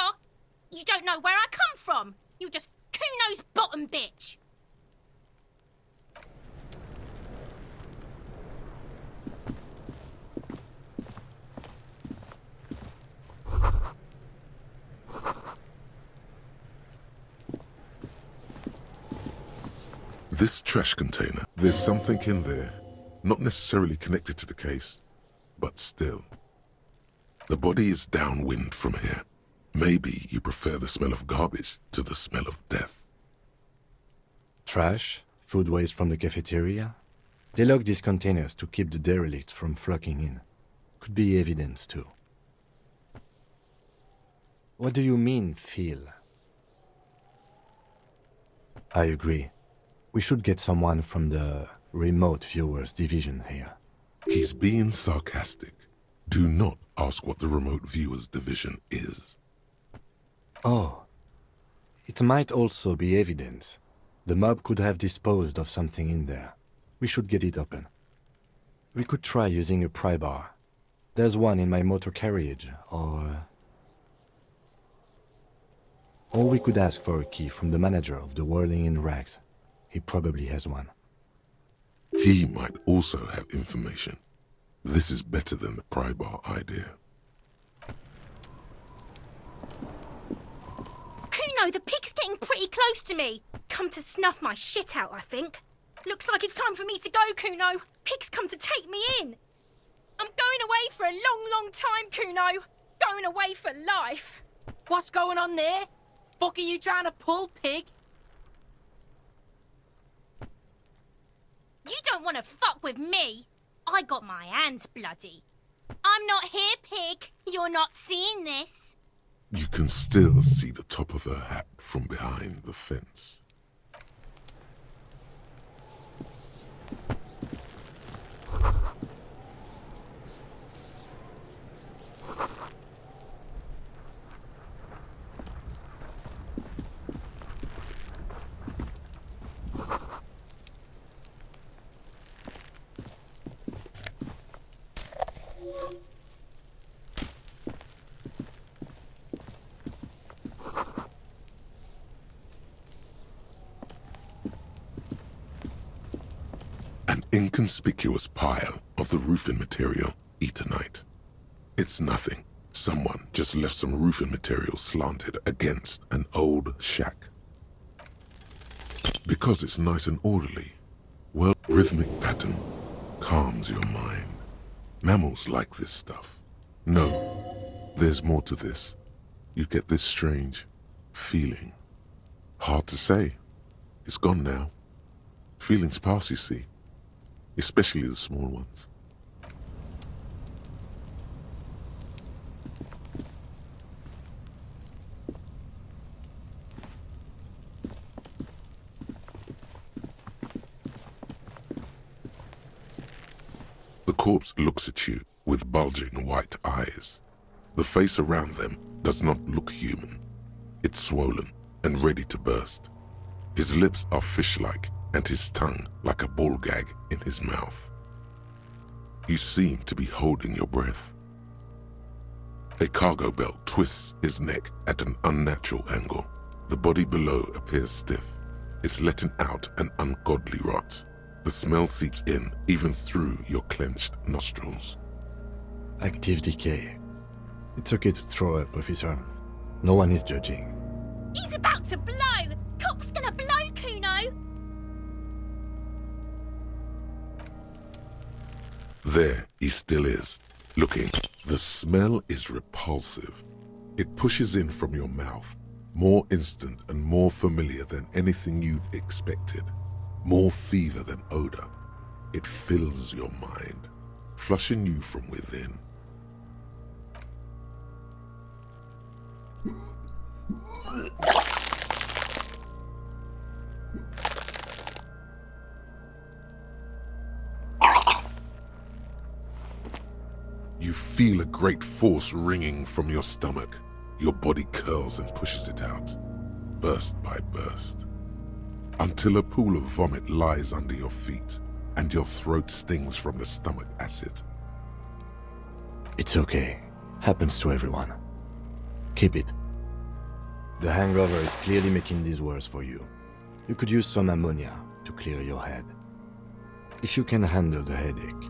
You don't know where I come from! You're just Kuno's bottom bitch! This trash container, there's something in there. Not necessarily connected to the case, but still. The body is downwind from here. Maybe you prefer the smell of garbage to the smell of death. Trash? Food waste from the cafeteria? They lock these containers to keep the derelicts from flocking in. Could be evidence, too. What do you mean, feel? I agree. We should get someone from the remote viewers division here. He's being sarcastic. Do not ask what the remote viewers division is. Oh. It might also be evidence. The mob could have disposed of something in there. We should get it open. We could try using a pry bar. There's one in my motor carriage, or we could ask for a key from the manager of the Whirling in Rags. He probably has one. He might also have information. This is better than the pry bar idea. Kuno, the pig's getting pretty close to me. Come to snuff my shit out, I think. Looks like it's time for me to go, Kuno. Pig's come to take me in. I'm going away for a long, long time, Kuno. Going away for life. What's going on there? Fuck are you trying to pull, pig? You don't want to fuck with me. I got my hands bloody. I'm not here, pig. You're not seeing this. You can still see the top of her hat from behind the fence. An inconspicuous pile of the roofing material, Eternite. It's nothing. Someone just left some roofing material slanted against an old shack. Because it's nice and orderly, well, rhythmic pattern calms your mind. Mammals like this stuff. No, there's more to this. You get this strange feeling. Hard to say. It's gone now. Feelings pass, you see. Especially the small ones. The corpse looks at you with bulging white eyes. The face around them does not look human. It's swollen and ready to burst. His lips are fish-like and his tongue like a ball gag in his mouth. You seem to be holding your breath. A cargo belt twists his neck at an unnatural angle. The body below appears stiff. It's letting out an ungodly rot. The smell seeps in even through your clenched nostrils. Active decay. It's okay to throw up, officer. No one is judging. He's about to blow! Cock's gonna blow, Kuno! There he still is, looking. The smell is repulsive. It pushes in from your mouth, more instant and more familiar than anything you'd expected. More fever than odor. It fills your mind, flushing you from within. You feel a great force ringing from your stomach. Your body curls and pushes it out, burst by burst, until a pool of vomit lies under your feet and your throat stings from the stomach acid. It's okay. Happens to everyone. Keep it. The hangover is clearly making this worse for you. You could use some ammonia to clear your head. If you can handle the headache.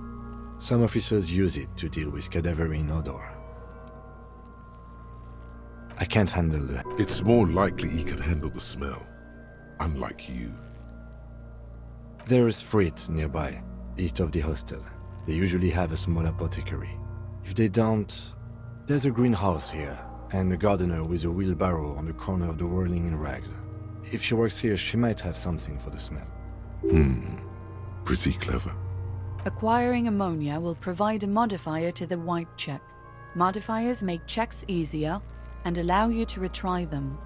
Some officers use it to deal with cadaverine odor. I can't handle the... It's more likely he can handle the smell, unlike you. There is Frit nearby, east of the hostel. They usually have a small apothecary. If they don't, there's a greenhouse here, and a gardener with a wheelbarrow on the corner of the whirling in rags. If she works here, she might have something for the smell. Pretty clever. Acquiring ammonia will provide a modifier to the white check. Modifiers make checks easier and allow you to retry them.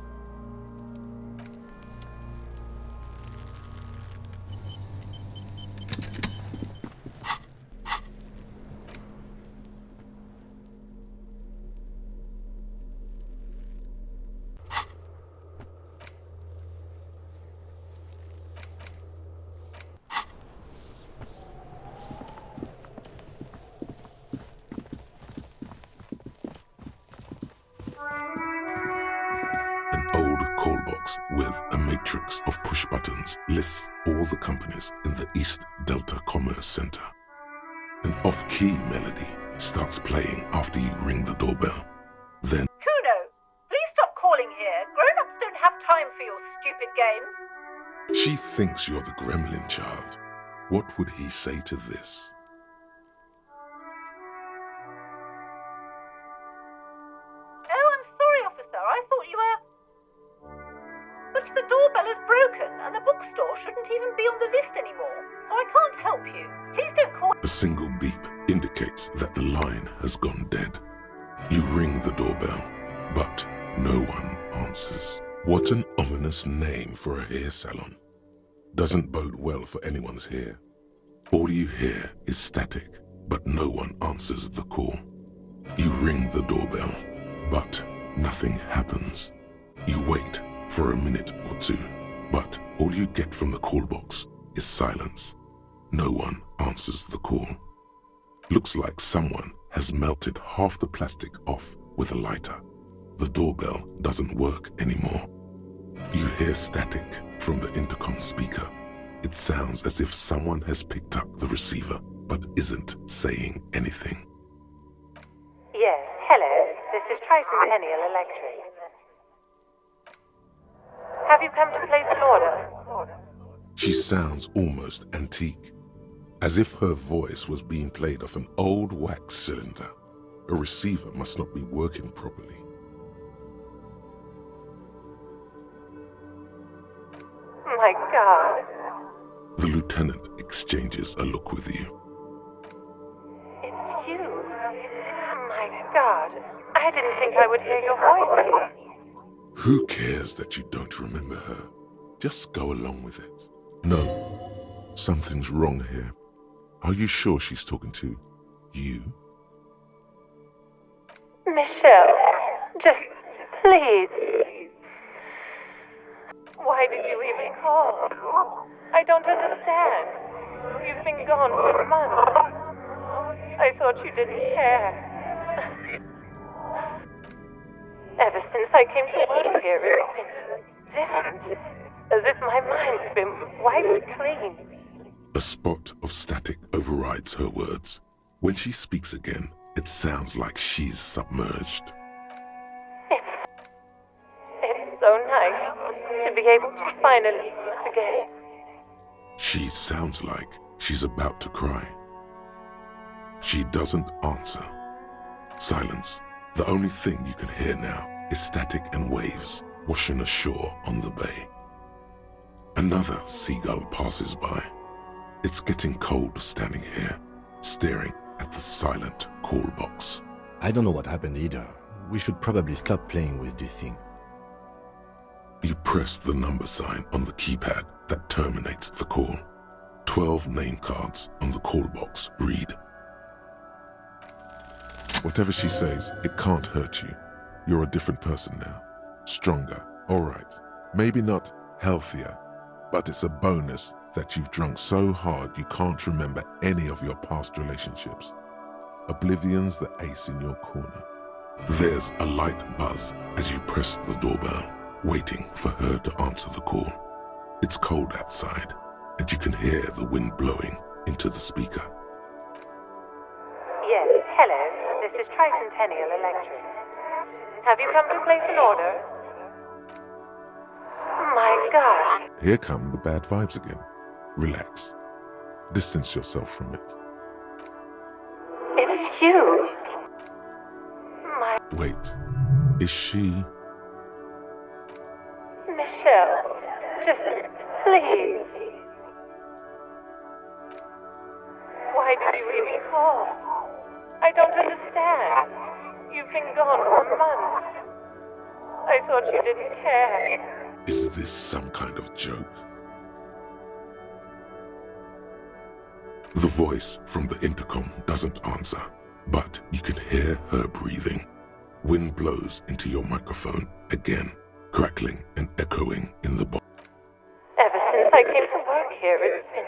With a matrix of push buttons lists all the companies in the East Delta Commerce Center. An off-key melody starts playing after you ring the doorbell. Then... Kuno, please stop calling here. Grown-ups don't have time for your stupid games. She thinks you're the gremlin child. What would he say to this? Oh, I'm sorry, officer. I thought you were... But the doorbell is broken, and the bookstore shouldn't even be on the list anymore, so I can't help you. Please don't call... A single beep indicates that the line has gone dead. You ring the doorbell, but no one answers. What an ominous name for a hair salon. Doesn't bode well for anyone's hair. All you hear is static, but no one answers the call. You ring the doorbell, but nothing happens. You wait for a minute or two, but all you get from the call box is silence. No one answers the call. Looks like someone has melted half the plastic off with a lighter. The doorbell doesn't work anymore. You hear static from the intercom speaker. It sounds as if someone has picked up the receiver but isn't saying anything. Yes, hello. This is Tricentennial Electric. Have you come to place an order? She sounds almost antique, as if her voice was being played off an old wax cylinder. A receiver must not be working properly. My God. The lieutenant exchanges a look with you. It's you. My God. I didn't think I would hear your voice. Who cares that you don't remember her? Just go along with it. No, something's wrong here. Are you sure she's talking to you? Michelle, just please. Why did you even call? I don't understand. You've been gone for months. I thought you didn't care. Ever since I came to work here, it's been different. As if my mind's been wiped clean. A spot of static overrides her words. When she speaks again, it sounds like she's submerged. It's so nice to be able to finally forget. She sounds like she's about to cry. She doesn't answer. Silence. The only thing you can hear now is static and waves washing ashore on the bay. Another seagull passes by. It's getting cold standing here, staring at the silent call box. I don't know what happened either. We should probably stop playing with this thing. You press the number sign on the keypad that terminates the call. 12 name cards on the call box read. Whatever she says, it can't hurt you. You're a different person now. Stronger, all right. Maybe not healthier, but it's a bonus that you've drunk so hard you can't remember any of your past relationships. Oblivion's the ace in your corner. There's a light buzz as you press the doorbell, waiting for her to answer the call. It's cold outside, and you can hear the wind blowing into the speaker. Yes, hello. This is Tricentennial Electric. Have you come to place an order? My God. Here come the bad vibes again. Relax. Distance yourself from it. It's you. My Wait, is she... Michelle, just please. Why did you even call? I don't understand. You've been gone for months. I thought you didn't care. Is this some kind of joke? The voice from the intercom doesn't answer, but you can hear her breathing. Wind blows into your microphone again, crackling and echoing in the box. Ever since I came to work here, it's been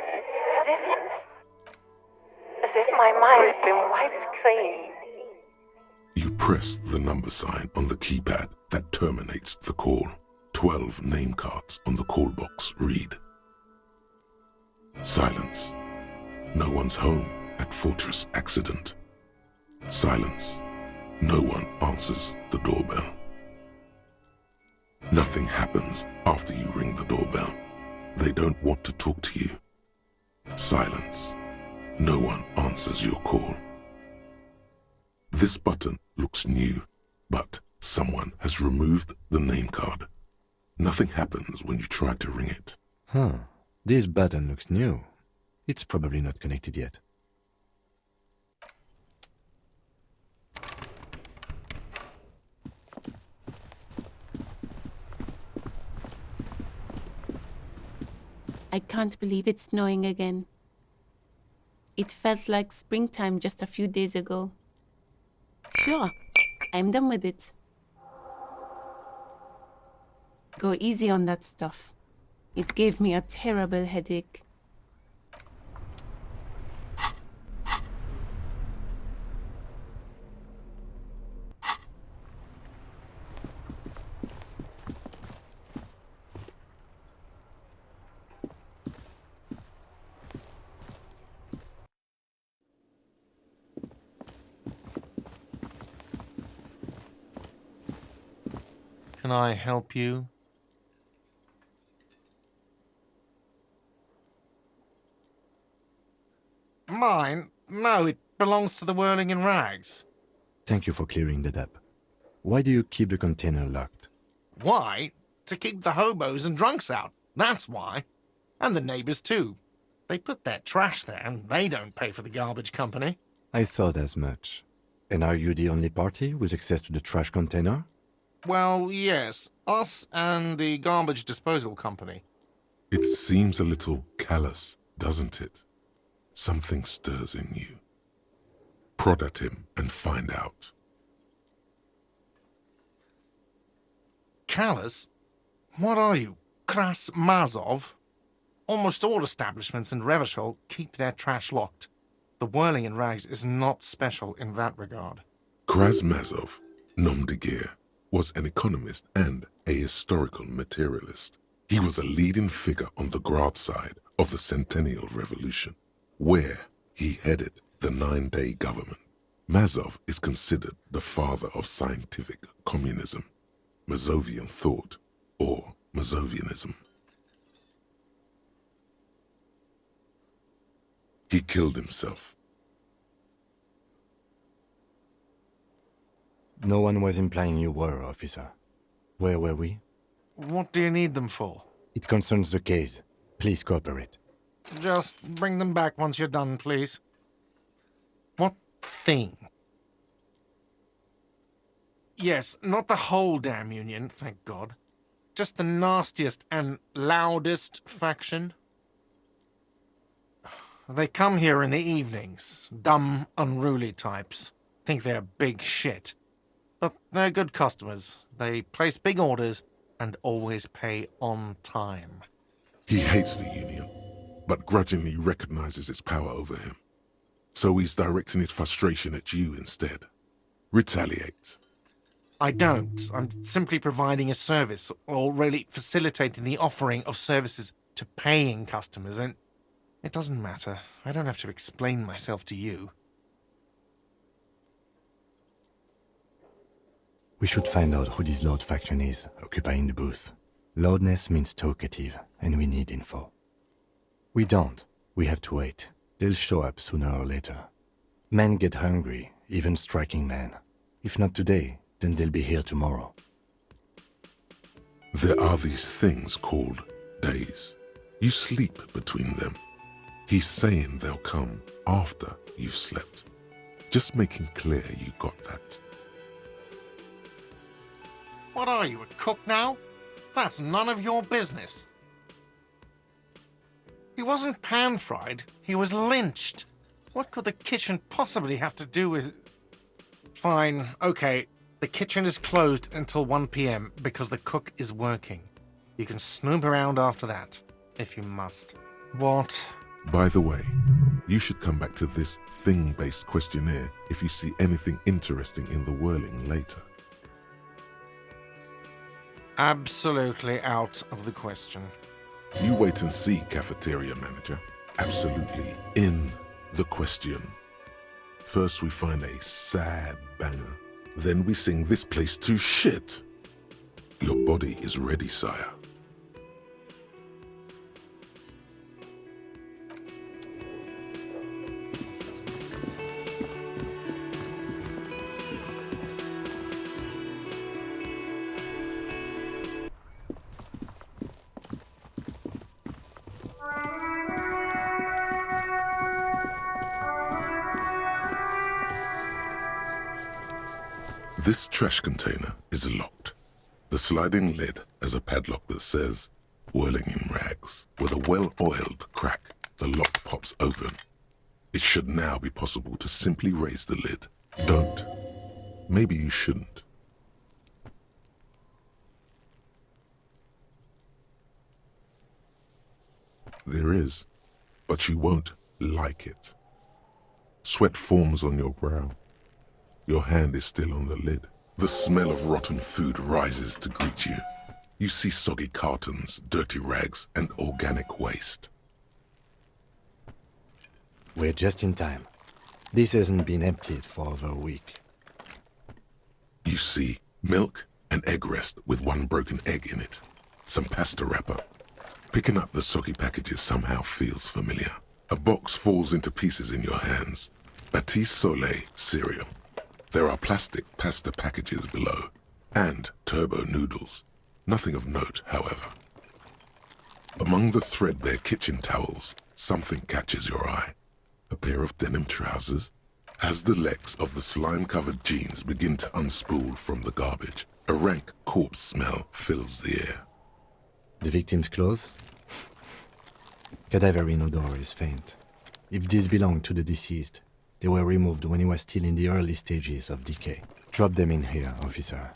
different. As if my mind's been wiped clean. You press the number sign on the keypad that terminates the call. 12 name cards on the call box read. Silence. No one's home at Fortress Accident. Silence. No one answers the doorbell. Nothing happens after you ring the doorbell. They don't want to talk to you. Silence. No one answers your call. This button looks new, but someone has removed the name card. Nothing happens when you try to ring it. This button looks new. It's probably not connected yet. I can't believe it's snowing again. It felt like springtime just a few days ago. Sure, I'm done with it. Go easy on that stuff. It gave me a terrible headache. Can I help you? Mine? No, it belongs to the Whirling in Rags. Thank you for clearing that up. Why do you keep the container locked? Why? To keep the hobos and drunks out. That's why. And the neighbors too. They put their trash there and they don't pay for the garbage company. I thought as much. And are you the only party with access to the trash container? Well, yes. Us and the garbage disposal company. It seems a little callous, doesn't it? Something stirs in you. Prod at him and find out. Callous? What are you, Kras Mazov? Almost all establishments in Revachol keep their trash locked. The Whirling in Rags is not special in that regard. Krasmazov, nom de guerre, was an economist and a historical materialist. He was a leading figure on the Grad side of the Centennial Revolution, where he headed the 9-day government. Mazov is considered the father of scientific communism, Mazovian thought, or Mazovianism. He killed himself. No one was implying you were, officer. Where were we? What do you need them for? It concerns the case. Please cooperate. Just bring them back once you're done, please. What thing? Yes, not the whole damn union, thank God. Just the nastiest and loudest faction. They come here in the evenings. Dumb, unruly types. Think they're big shit. But they're good customers. They place big orders and always pay on time. He hates the union, but grudgingly recognizes its power over him. So he's directing his frustration at you instead. Retaliate. I don't. I'm simply providing a service, or really facilitating the offering of services to paying customers, and it doesn't matter. I don't have to explain myself to you. We should find out who this Lord faction is, occupying the booth. Loudness means talkative, and we need info. We don't. We have to wait. They'll show up sooner or later. Men get hungry, even striking men. If not today, then they'll be here tomorrow. There are these things called days. You sleep between them. He's saying they'll come after you've slept. Just making clear you got that. What are you, a cook now? That's none of your business. He wasn't pan-fried, he was lynched. What could the kitchen possibly have to do with... Fine, okay. The kitchen is closed until 1 p.m. because the cook is working. You can snoop around after that, if you must. What? By the way, you should come back to this thing-based questionnaire if you see anything interesting in the Whirling later. Absolutely out of the question. You wait and see, cafeteria manager. Absolutely in the question. First we find a sad banger. Then we sing this place to shit. Your body is ready, sire. This trash container is locked. The sliding lid has a padlock that says, Whirling in Rags. With a well-oiled crack, the lock pops open. It should now be possible to simply raise the lid. Don't. Maybe you shouldn't. There is, but you won't like it. Sweat forms on your brow. Your hand is still on the lid. The smell of rotten food rises to greet you. You see soggy cartons, dirty rags, and organic waste. We're just in time. This hasn't been emptied for over a week. You see milk, An egg rest with one broken egg in it. Some pasta wrapper. Picking up the soggy packages somehow feels familiar. A box falls into pieces in your hands. Batiste Soleil cereal. There are plastic pasta packages below. And turbo noodles. Nothing of note, however. Among the threadbare kitchen towels, something catches your eye. A pair of denim trousers. As the legs of the slime-covered jeans begin to unspool from the garbage, a rank corpse smell fills the air. The victim's clothes? Cadaverine odor is faint. If these belong to the deceased, they were removed when he was still in the early stages of decay. Drop them in here, officer.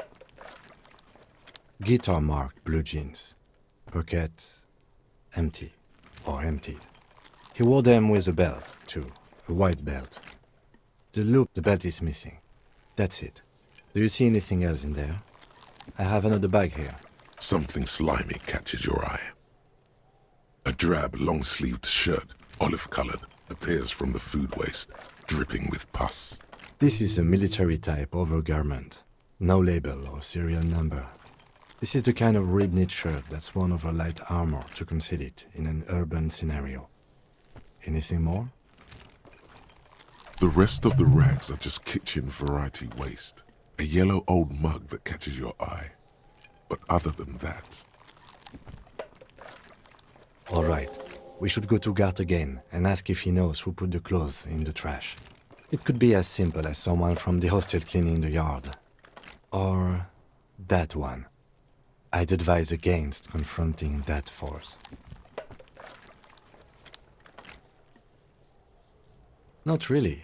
Guitar-marked blue jeans. Pockets empty or emptied. He wore them with a belt, too. A white belt. The loop, the belt is missing. That's it. Do you see anything else in there? I have another bag here. Something slimy catches your eye. A drab, long-sleeved shirt, olive-colored, appears from the food waste, dripping with pus. This is a military-type overgarment. No label or serial number. This is the kind of rib-knit shirt that's worn over light armor to conceal it in an urban scenario. Anything more? The rest of the rags are just kitchen variety waste. A yellow old mug that catches your eye. But other than that... All right. We should go to Gart again and ask if he knows who put the clothes in the trash. It could be as simple as someone from the hostel cleaning the yard. Or that one. I'd advise against confronting that force. Not really.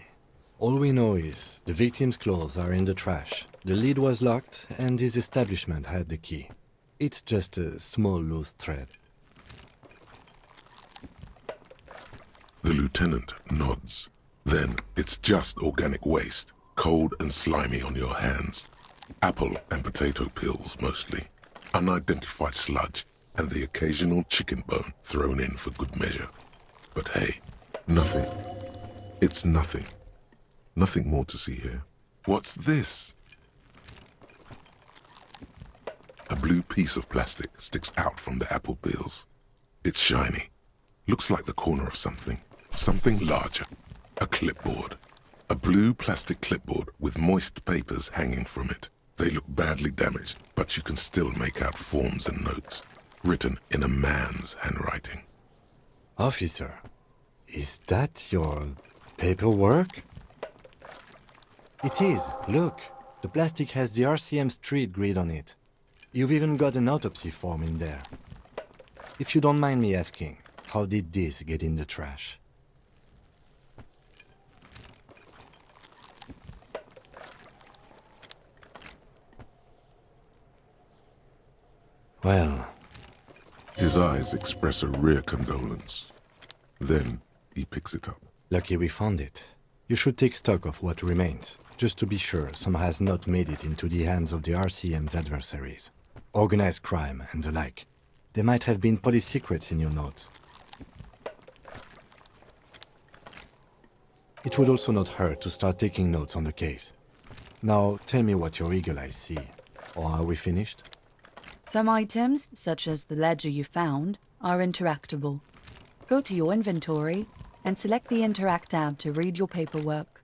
All we know is the victim's clothes are in the trash, the lid was locked, and his establishment had the key. It's just a small loose thread. The lieutenant nods. Then it's just organic waste, cold and slimy on your hands. Apple and potato peels, mostly. Unidentified sludge, and the occasional chicken bone thrown in for good measure. But hey, nothing. It's nothing. Nothing more to see here. What's this? A blue piece of plastic sticks out from the apple peels. It's shiny. Looks like the corner of something. Something larger. A clipboard. A blue plastic clipboard with moist papers hanging from it. They look badly damaged, but you can still make out forms and notes, written in a man's handwriting. Officer, is that your paperwork? It is. Look. The plastic has the RCM street grid on it. You've even got an autopsy form in there. If you don't mind me asking, how did this get in the trash? Well... His eyes express a rare condolence. Then he picks it up. Lucky we found it. You should take stock of what remains, just to be sure some has not made it into the hands of the RCM's adversaries. Organized crime and the like. There might have been police secrets in your notes. It would also not hurt to start taking notes on the case. Now, tell me what your eagle eyes see. Or are we finished? Some items, such as the ledger you found, are interactable. Go to your inventory and select the Interact tab to read your paperwork.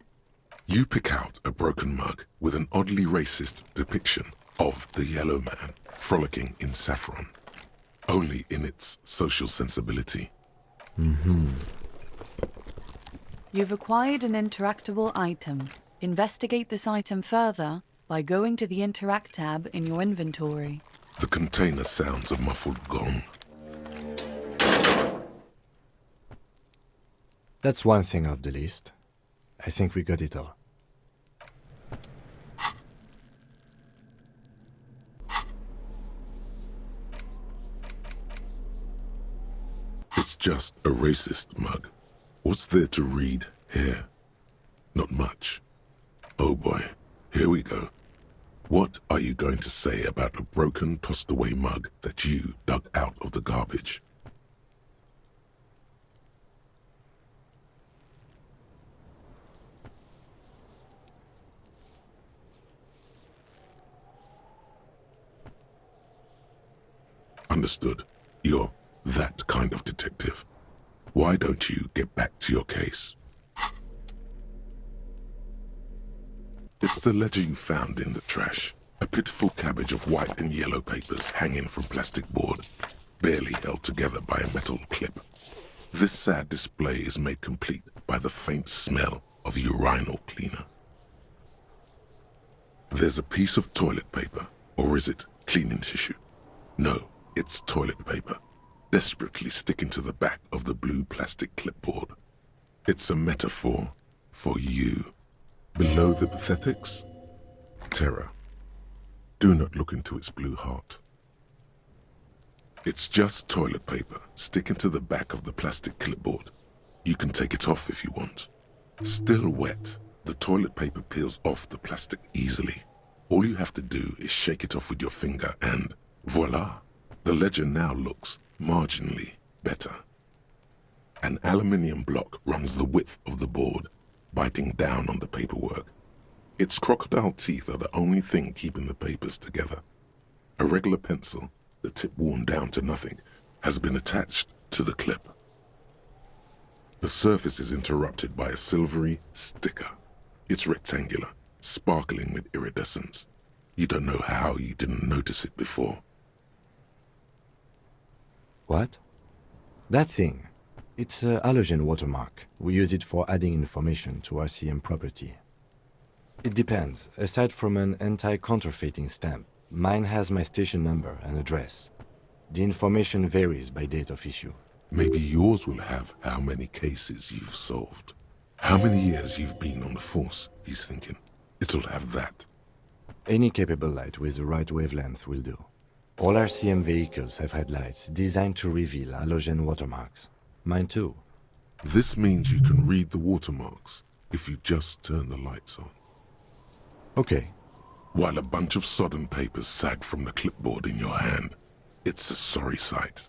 You pick out a broken mug with an oddly racist depiction of the yellow man frolicking in saffron, only in its social sensibility. You've acquired an interactable item. Investigate this item further by going to the Interact tab in your inventory. The container sounds a muffled gong. That's one thing off the list. I think we got it all. It's just a racist mug. What's there to read here? Not much. Oh boy, here we go. What are you going to say about a broken, tossed-away mug that you dug out of the garbage? Understood. You're that kind of detective. Why don't you get back to your case? It's the ledger you found in the trash. A pitiful cabbage of white and yellow papers hanging from plastic board, barely held together by a metal clip. This sad display is made complete by the faint smell of urinal cleaner. There's a piece of toilet paper, or is it cleaning tissue? No, it's toilet paper, desperately sticking to the back of the blue plastic clipboard. It's a metaphor for you. Below the pathetics, terror. Do not look into its blue heart. It's just toilet paper sticking to the back of the plastic clipboard. You can take it off if you want. Still wet, the toilet paper peels off the plastic easily. All you have to do is shake it off with your finger and voila! The ledger now looks marginally better. An aluminium block runs the width of the board, biting down on the paperwork. Its crocodile teeth are the only thing keeping the papers together. A regular pencil, the tip worn down to nothing, has been attached to the clip. The surface is interrupted by a silvery sticker. It's rectangular, sparkling with iridescence. You don't know how you didn't notice it before. What? That thing. It's a halogen watermark. We use it for adding information to RCM property. It depends. Aside from an anti-counterfeiting stamp, mine has my station number and address. The information varies by date of issue. Maybe yours will have how many cases you've solved. How many years you've been on the force, he's thinking. It'll have that. Any capable light with the right wavelength will do. All RCM vehicles have headlights designed to reveal halogen watermarks. Mine too. This means you can read the watermarks if you just turn the lights on. Okay. While a bunch of sodden papers sag from the clipboard in your hand, it's a sorry sight.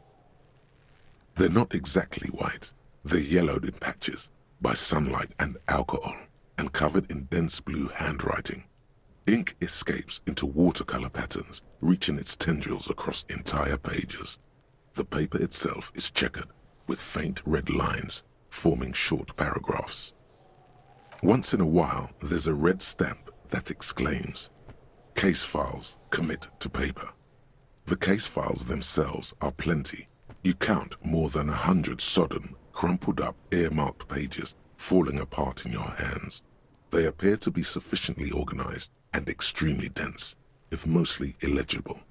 They're not exactly white. They're yellowed in patches by sunlight and alcohol, and covered in dense blue handwriting. Ink escapes into watercolor patterns, reaching its tendrils across entire pages. The paper itself is checkered, with faint red lines, forming short paragraphs. Once in a while, there's a red stamp that exclaims, "Case files commit to paper." The case files themselves are plenty. You count more than 100 sodden, crumpled up, earmarked pages falling apart in your hands. They appear to be sufficiently organized and extremely dense, if mostly illegible.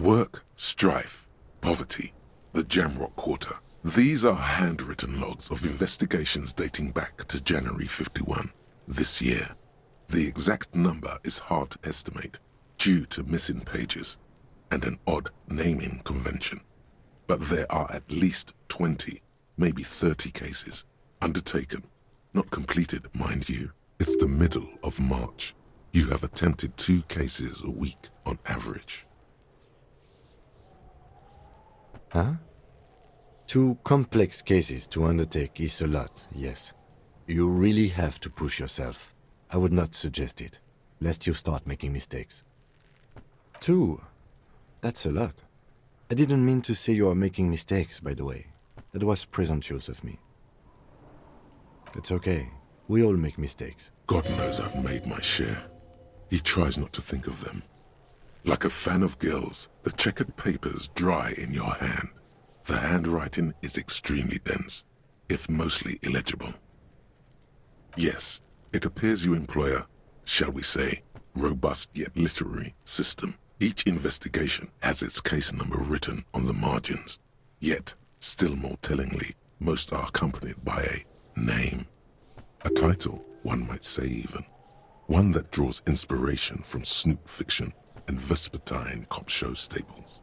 Work, strife, poverty, the Jamrock Quarter. These are handwritten logs of investigations dating back to January 51, this year. The exact number is hard to estimate due to missing pages and an odd naming convention. But there are at least 20, maybe 30 cases undertaken, not completed, mind you. It's the middle of March. You have attempted 2 cases a week on average. Huh? 2 complex cases to undertake is a lot, yes. You really have to push yourself. I would not suggest it, lest you start making mistakes. 2? That's a lot. I didn't mean to say you are making mistakes, by the way. That was presumptuous of me. It's okay. We all make mistakes. God knows I've made my share. He tries not to think of them. Like a fan of gills, the checkered papers dry in your hand. The handwriting is extremely dense, if mostly illegible. Yes, it appears you employ a, shall we say, robust yet literary system. Each investigation has its case number written on the margins. Yet, still more tellingly, most are accompanied by a name. A title, one might say even. One that draws inspiration from snoop fiction and vespertine cop show staples.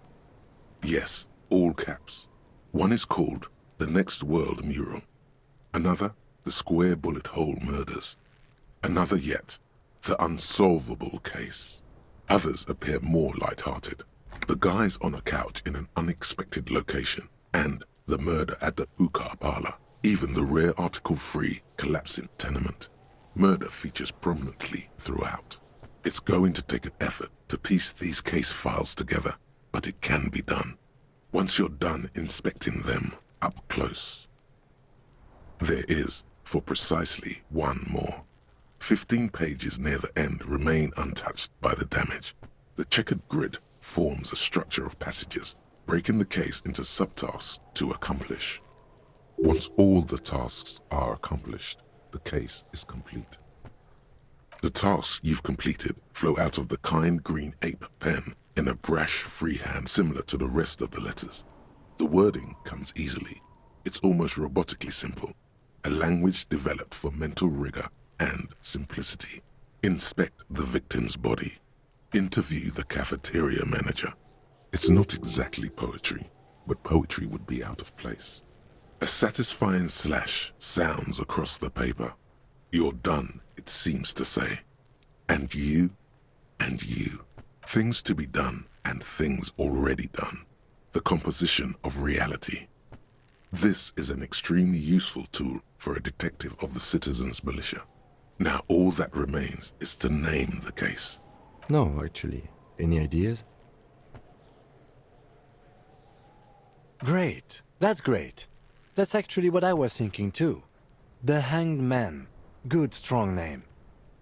Yes, all caps. One is called The Next World Mural. Another, The Square Bullet Hole Murders. Another yet, The Unsolvable Case. Others appear more light-hearted. The guys on a couch in an unexpected location, and The Murder at the Hookah Parlor. Even the rare article-free collapsing tenement. Murder features prominently throughout. It's going to take an effort to piece these case files together, but it can be done. Once you're done inspecting them up close, there is, for precisely one more, 15 pages near the end remain untouched by the damage. The checkered grid forms a structure of passages, breaking the case into subtasks to accomplish. Once all the tasks are accomplished, the case is complete. The tasks you've completed flow out of the kind green ape pen in a brash freehand similar to the rest of the letters. The wording comes easily. It's almost robotically simple, a language developed for mental rigor and simplicity. Inspect the victim's body. Interview the cafeteria manager. It's not exactly poetry, but poetry would be out of place. A satisfying slash sounds across the paper. You're done, it seems to say. And you, and you. Things to be done and things already done. The composition of reality. This is an extremely useful tool for a detective of the citizens' militia. Now all that remains is to name the case. No, actually. Any ideas? Great. That's great. That's actually what I was thinking too. The Hanged Man. Good, strong name.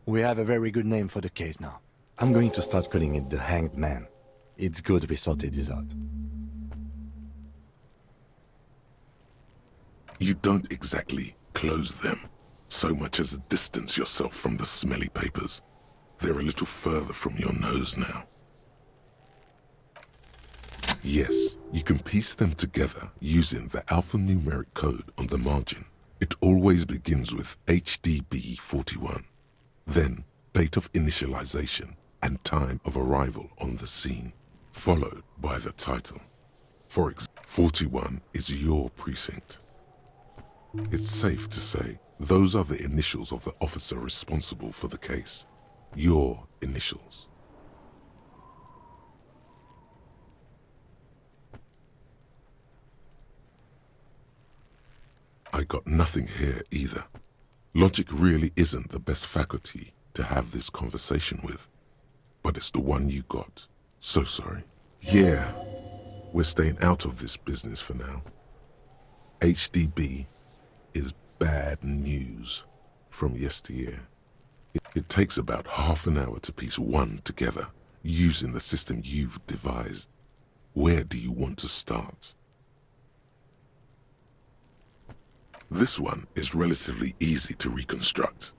We have a very good name for the case now. I'm going to start calling it the Hanged Man. It's good we sorted this out. You don't exactly close them, so much as distance yourself from the smelly papers. They're a little further from your nose now. Yes, you can piece them together using the alphanumeric code on the margin. It always begins with HDB 41, then date of initialization and time of arrival on the scene, followed by the title. For example, 41 is your precinct. It's safe to say those are the initials of the officer responsible for the case. Your initials. I got nothing here either. Logic really isn't the best faculty to have this conversation with, but it's the one you got. So sorry. Yeah, we're staying out of this business for now. HDB is bad news from yesteryear. It takes about half an hour to piece one together using the system you've devised. Where do you want to start? This one is relatively easy to reconstruct.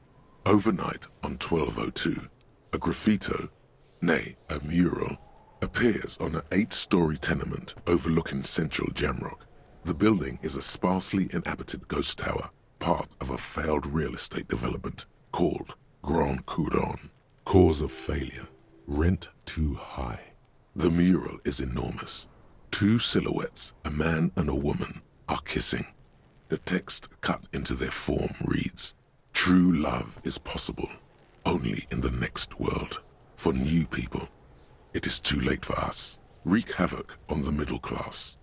Overnight on 1202, a graffito, nay, a mural, appears on an 8-story tenement overlooking central Jamrock. The building is a sparsely inhabited ghost tower, part of a failed real estate development called Grand Couronne. Cause of failure, rent too high. The mural is enormous. 2 silhouettes, a man and a woman, are kissing. The text cut into their form reads, "True love is possible, only in the next world. For new people, it is too late for us. Wreak havoc on the middle class."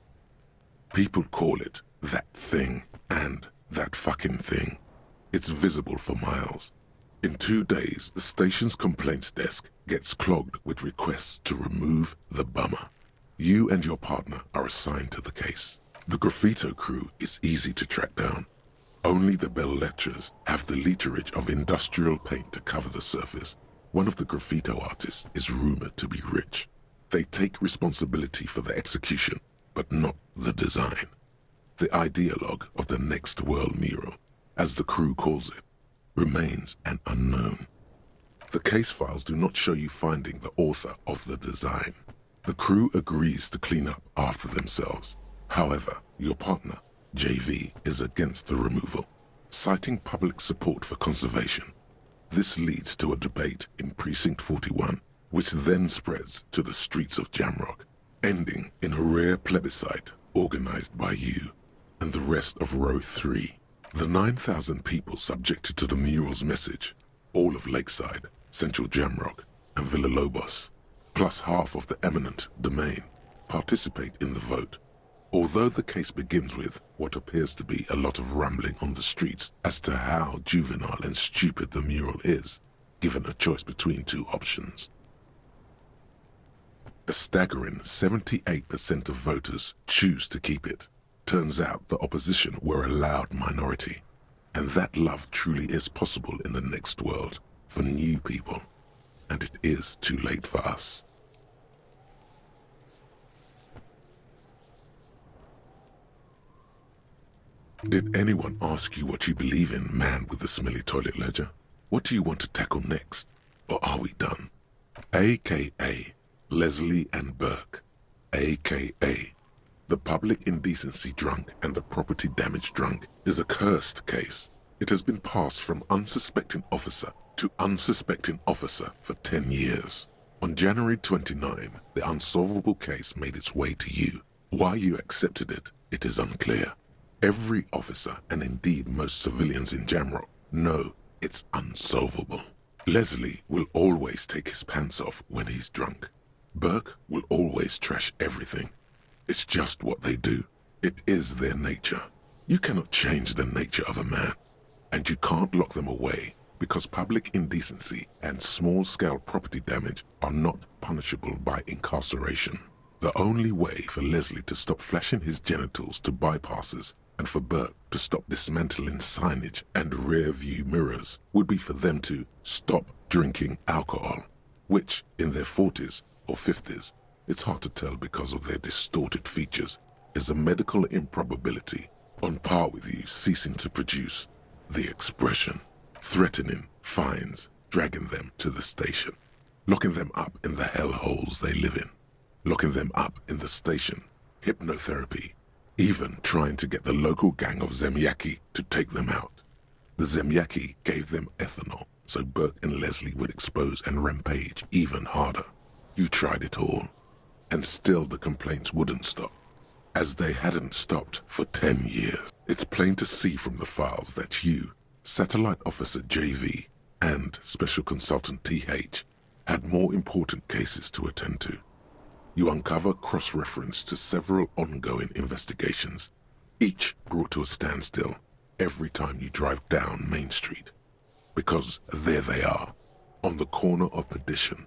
People call it that thing and that fucking thing. It's visible for miles. In 2 days, the station's complaints desk gets clogged with requests to remove the bummer. You and your partner are assigned to the case. The graffito crew is easy to track down. Only the bell lectures have the literage of industrial paint to cover the surface. One of the graffito artists is rumored to be rich. They take responsibility for the execution, but not the design. The ideologue of the next world mural, as the crew calls it, remains an unknown. The case files do not show you finding the author of the design. The crew agrees to clean up after themselves. However, your partner, JV, is against the removal, citing public support for conservation. This leads to a debate in Precinct 41, which then spreads to the streets of Jamrock, ending in a rare plebiscite organized by you and the rest of Row 3. The 9,000 people subjected to the mural's message, all of Lakeside, Central Jamrock, and Villa Lobos, plus half of the eminent domain, participate in the vote. Although the case begins with what appears to be a lot of rambling on the streets as to how juvenile and stupid the mural is, given a choice between 2 options. A staggering 78% of voters choose to keep it. Turns out the opposition were a loud minority. And that love truly is possible in the next world for new people. And it is too late for us. Did anyone ask you what you believe in, man with the smelly toilet ledger? What do you want to tackle next? Or are we done? AKA Leslie and Burke. AKA the public indecency drunk and the property damage drunk is a cursed case. It has been passed from unsuspecting officer to unsuspecting officer for 10 years. On January 29, the unsolvable case made its way to you. Why you accepted it, it is unclear. Every officer, and indeed most civilians in Jamrock, know it's unsolvable. Leslie will always take his pants off when he's drunk. Burke will always trash everything. It's just what they do. It is their nature. You cannot change the nature of a man. And you can't lock them away because public indecency and small-scale property damage are not punishable by incarceration. The only way for Leslie to stop flashing his genitals to bypassers and for Burke to stop dismantling signage and rear-view mirrors would be for them to stop drinking alcohol, which, in their 40s or 50s, it's hard to tell because of their distorted features, is a medical improbability on par with you ceasing to produce the expression, threatening fines, dragging them to the station, locking them up in the hellholes they live in, locking them up in the station, hypnotherapy, even trying to get the local gang of Zemyaki to take them out. The Zemyaki gave them ethanol, so Burke and Leslie would expose and rampage even harder. You tried it all, and still the complaints wouldn't stop, as they hadn't stopped for 10 years. It's plain to see from the files that you, Satellite Officer JV, and Special Consultant TH had more important cases to attend to. You uncover cross-reference to several ongoing investigations, each brought to a standstill every time you drive down Main Street. Because there they are, on the corner of perdition.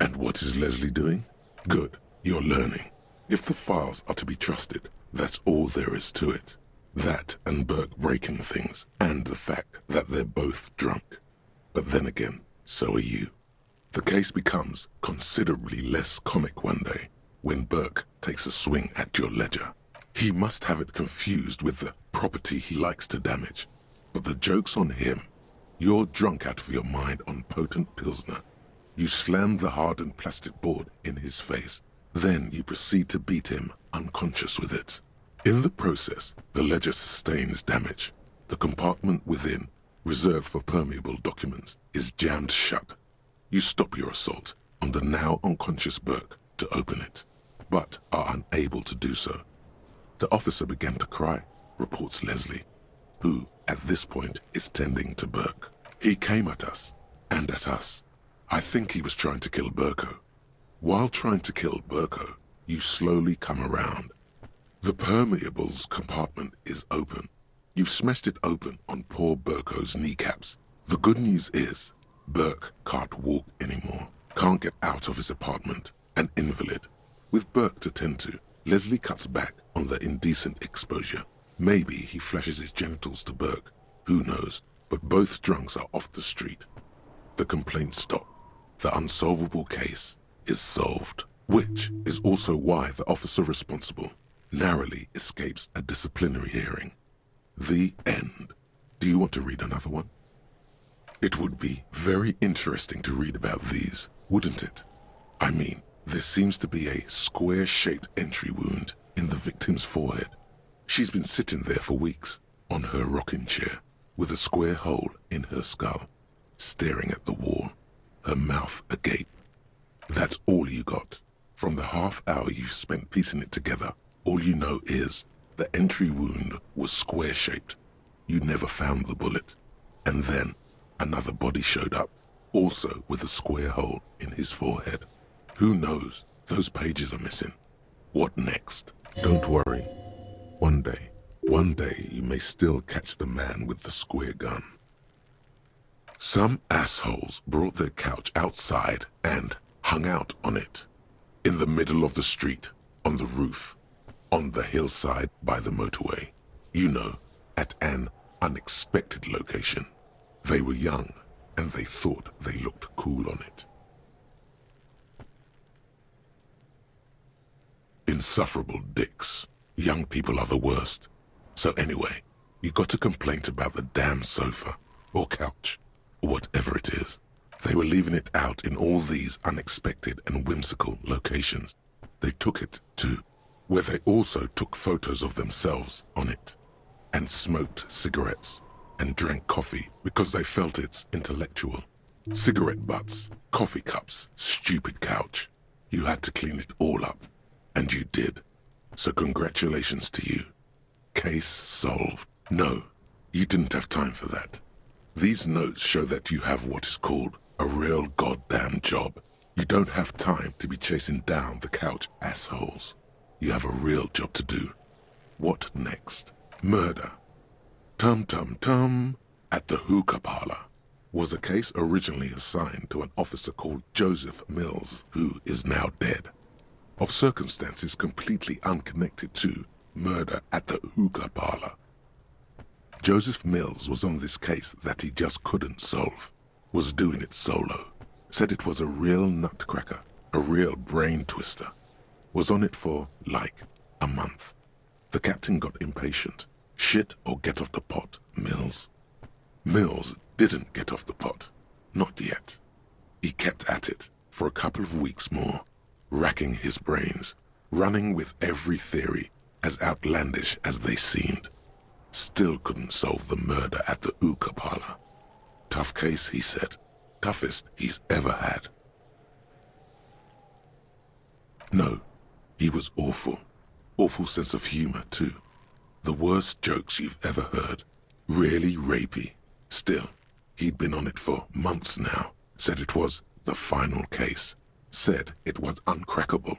And what is Leslie doing? Good, you're learning. If the files are to be trusted, that's all there is to it. That and Burke breaking things, and the fact that they're both drunk. But then again, so are you. The case becomes considerably less comic one day when Burke takes a swing at your ledger. He must have it confused with the property he likes to damage. But the joke's on him. You're drunk out of your mind on potent Pilsner. You slam the hardened plastic board in his face. Then you proceed to beat him unconscious with it. In the process, the ledger sustains damage. The compartment within, reserved for permeable documents, is jammed shut. You stop your assault on the now unconscious Burke to open it, but are unable to do so. The officer began to cry, reports Leslie, who, at this point, is tending to Burke. He came at us, and at us. I think he was trying to kill Burko. While trying to kill Burko, you slowly come around. The permeables compartment is open. You've smashed it open on poor Burko's kneecaps. The good news is, Burke can't walk anymore, can't get out of his apartment, an invalid. With Burke to tend to, Leslie cuts back on the indecent exposure. Maybe he flashes his genitals to Burke, who knows, but both drunks are off the street. The complaints stop. The unsolvable case is solved, which is also why the officer responsible narrowly escapes a disciplinary hearing. The end. Do you want to read another one? It would be very interesting to read about these, wouldn't it? I mean, there seems to be a square-shaped entry wound in the victim's forehead. She's been sitting there for weeks, on her rocking chair, with a square hole in her skull, staring at the wall, her mouth agape. That's all you got. From the half hour you spent piecing it together, all you know is the entry wound was square-shaped. You never found the bullet. And then another body showed up, also with a square hole in his forehead. Who knows? Those pages are missing. What next? Don't worry. One day you may still catch the man with the square gun. Some assholes brought their couch outside and hung out on it. In the middle of the street, on the roof, on the hillside by the motorway. You know, at an unexpected location. They were young, and they thought they looked cool on it. Insufferable dicks. Young people are the worst. So anyway, you got a complaint about the damn sofa, or couch, or whatever it is. They were leaving it out in all these unexpected and whimsical locations. They took it to where they also took photos of themselves on it, and smoked cigarettes, and drank coffee because they felt it's intellectual. Cigarette butts, coffee cups, stupid couch. You had to clean it all up, and you did. So congratulations to you. Case solved. No, you didn't have time for that. These notes show that you have what is called a real goddamn job. You don't have time to be chasing down the couch assholes. You have a real job to do. What next? Murder. Tum-tum-tum. At the hookah parlor was a case originally assigned to an officer called Joseph Mills, who is now dead, of circumstances completely unconnected to murder at the hookah parlor. Joseph Mills was on this case that he just couldn't solve, was doing it solo, said it was a real nutcracker, a real brain twister, was on it for, like, a month. The captain got impatient. Shit or get off the pot, Mills. Mills didn't get off the pot. Not yet. He kept at it for a couple of weeks more, racking his brains, running with every theory, as outlandish as they seemed. Still couldn't solve the murder at the hookah parlor. Tough case, he said. Toughest he's ever had. No, he was awful. Awful sense of humor, too. The worst jokes you've ever heard. Really rapey. Still, he'd been on it for months now. Said it was the final case. Said it was uncrackable.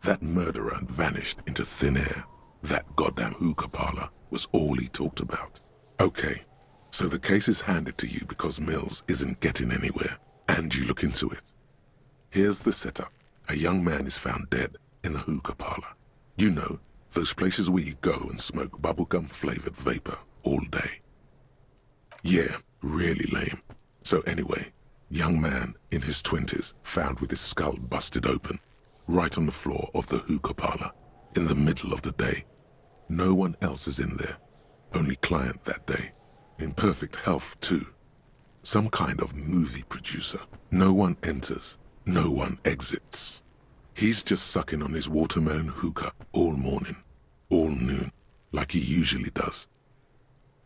That murderer vanished into thin air. That goddamn hookah parlor was all he talked about. Okay, so the case is handed to you because Mills isn't getting anywhere, and you look into it. Here's the setup. A young man is found dead in a hookah parlor. You know, those places where you go and smoke bubblegum-flavored vapor all day. Yeah, really lame. So anyway, young man in his 20s found with his skull busted open, right on the floor of the hookah parlor, in the middle of the day. No one else is in there. Only client that day. In perfect health, too. Some kind of movie producer. No one enters. No one exits. He's just sucking on his watermelon hookah all morning, all noon, like he usually does.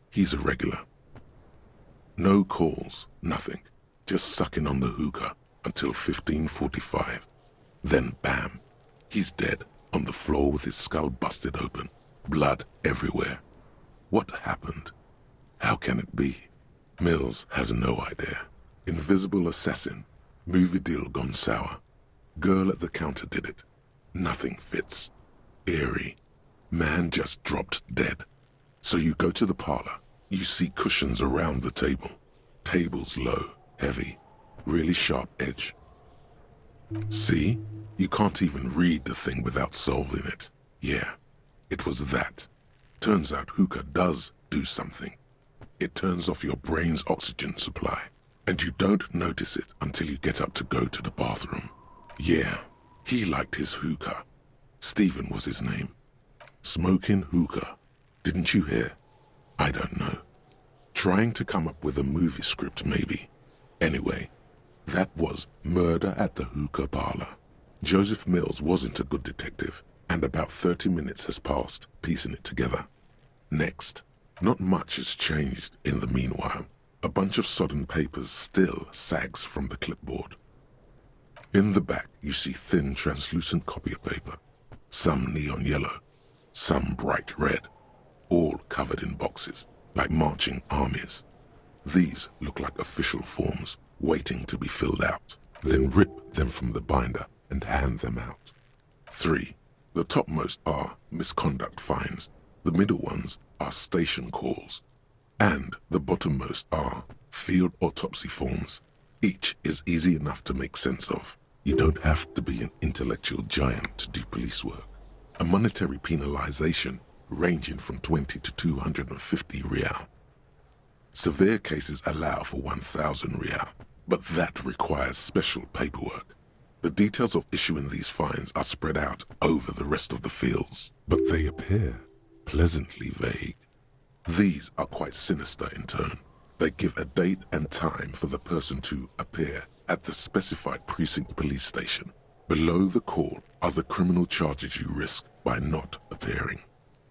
He's a regular. No calls, nothing. Just sucking on the hookah until 15:45. Then bam, he's dead on the floor with his skull busted open, blood everywhere. What happened? How can it be? Mills has no idea. Invisible assassin, movie deal gone sour. Girl at the counter did it. Nothing fits. Eerie. Man just dropped dead. So you go to the parlor. You see cushions around the table. Tables low, heavy, really sharp edge. See? You can't even read the thing without solving it. Yeah, it was that. Turns out hookah does do something. It turns off your brain's oxygen supply, and you don't notice it until you get up to go to the bathroom. Yeah, he liked his hookah. Stephen was his name. Smoking hookah. Didn't you hear? I don't know. Trying to come up with a movie script, maybe. Anyway, that was murder at the hookah parlor. Joseph Mills wasn't a good detective, and about 30 minutes has passed, piecing it together. Next, not much has changed in the meanwhile. A bunch of sodden papers still sags from the clipboard. In the back, you see thin, translucent copier paper. Some neon yellow, some bright red, all covered in boxes, like marching armies. These look like official forms, waiting to be filled out. Then rip them from the binder and hand them out. 3. The topmost are misconduct fines. The middle ones are station calls. And the bottommost are field autopsy forms. Each is easy enough to make sense of. You don't have to be an intellectual giant to do police work. A monetary penalization ranging from 20 to 250 real. Severe cases allow for 1,000 real, but that requires special paperwork. The details of issuing these fines are spread out over the rest of the fields, but they appear pleasantly vague. These are quite sinister in tone. They give a date and time for the person to appear at the specified precinct police station. Below the call are the criminal charges you risk by not appearing.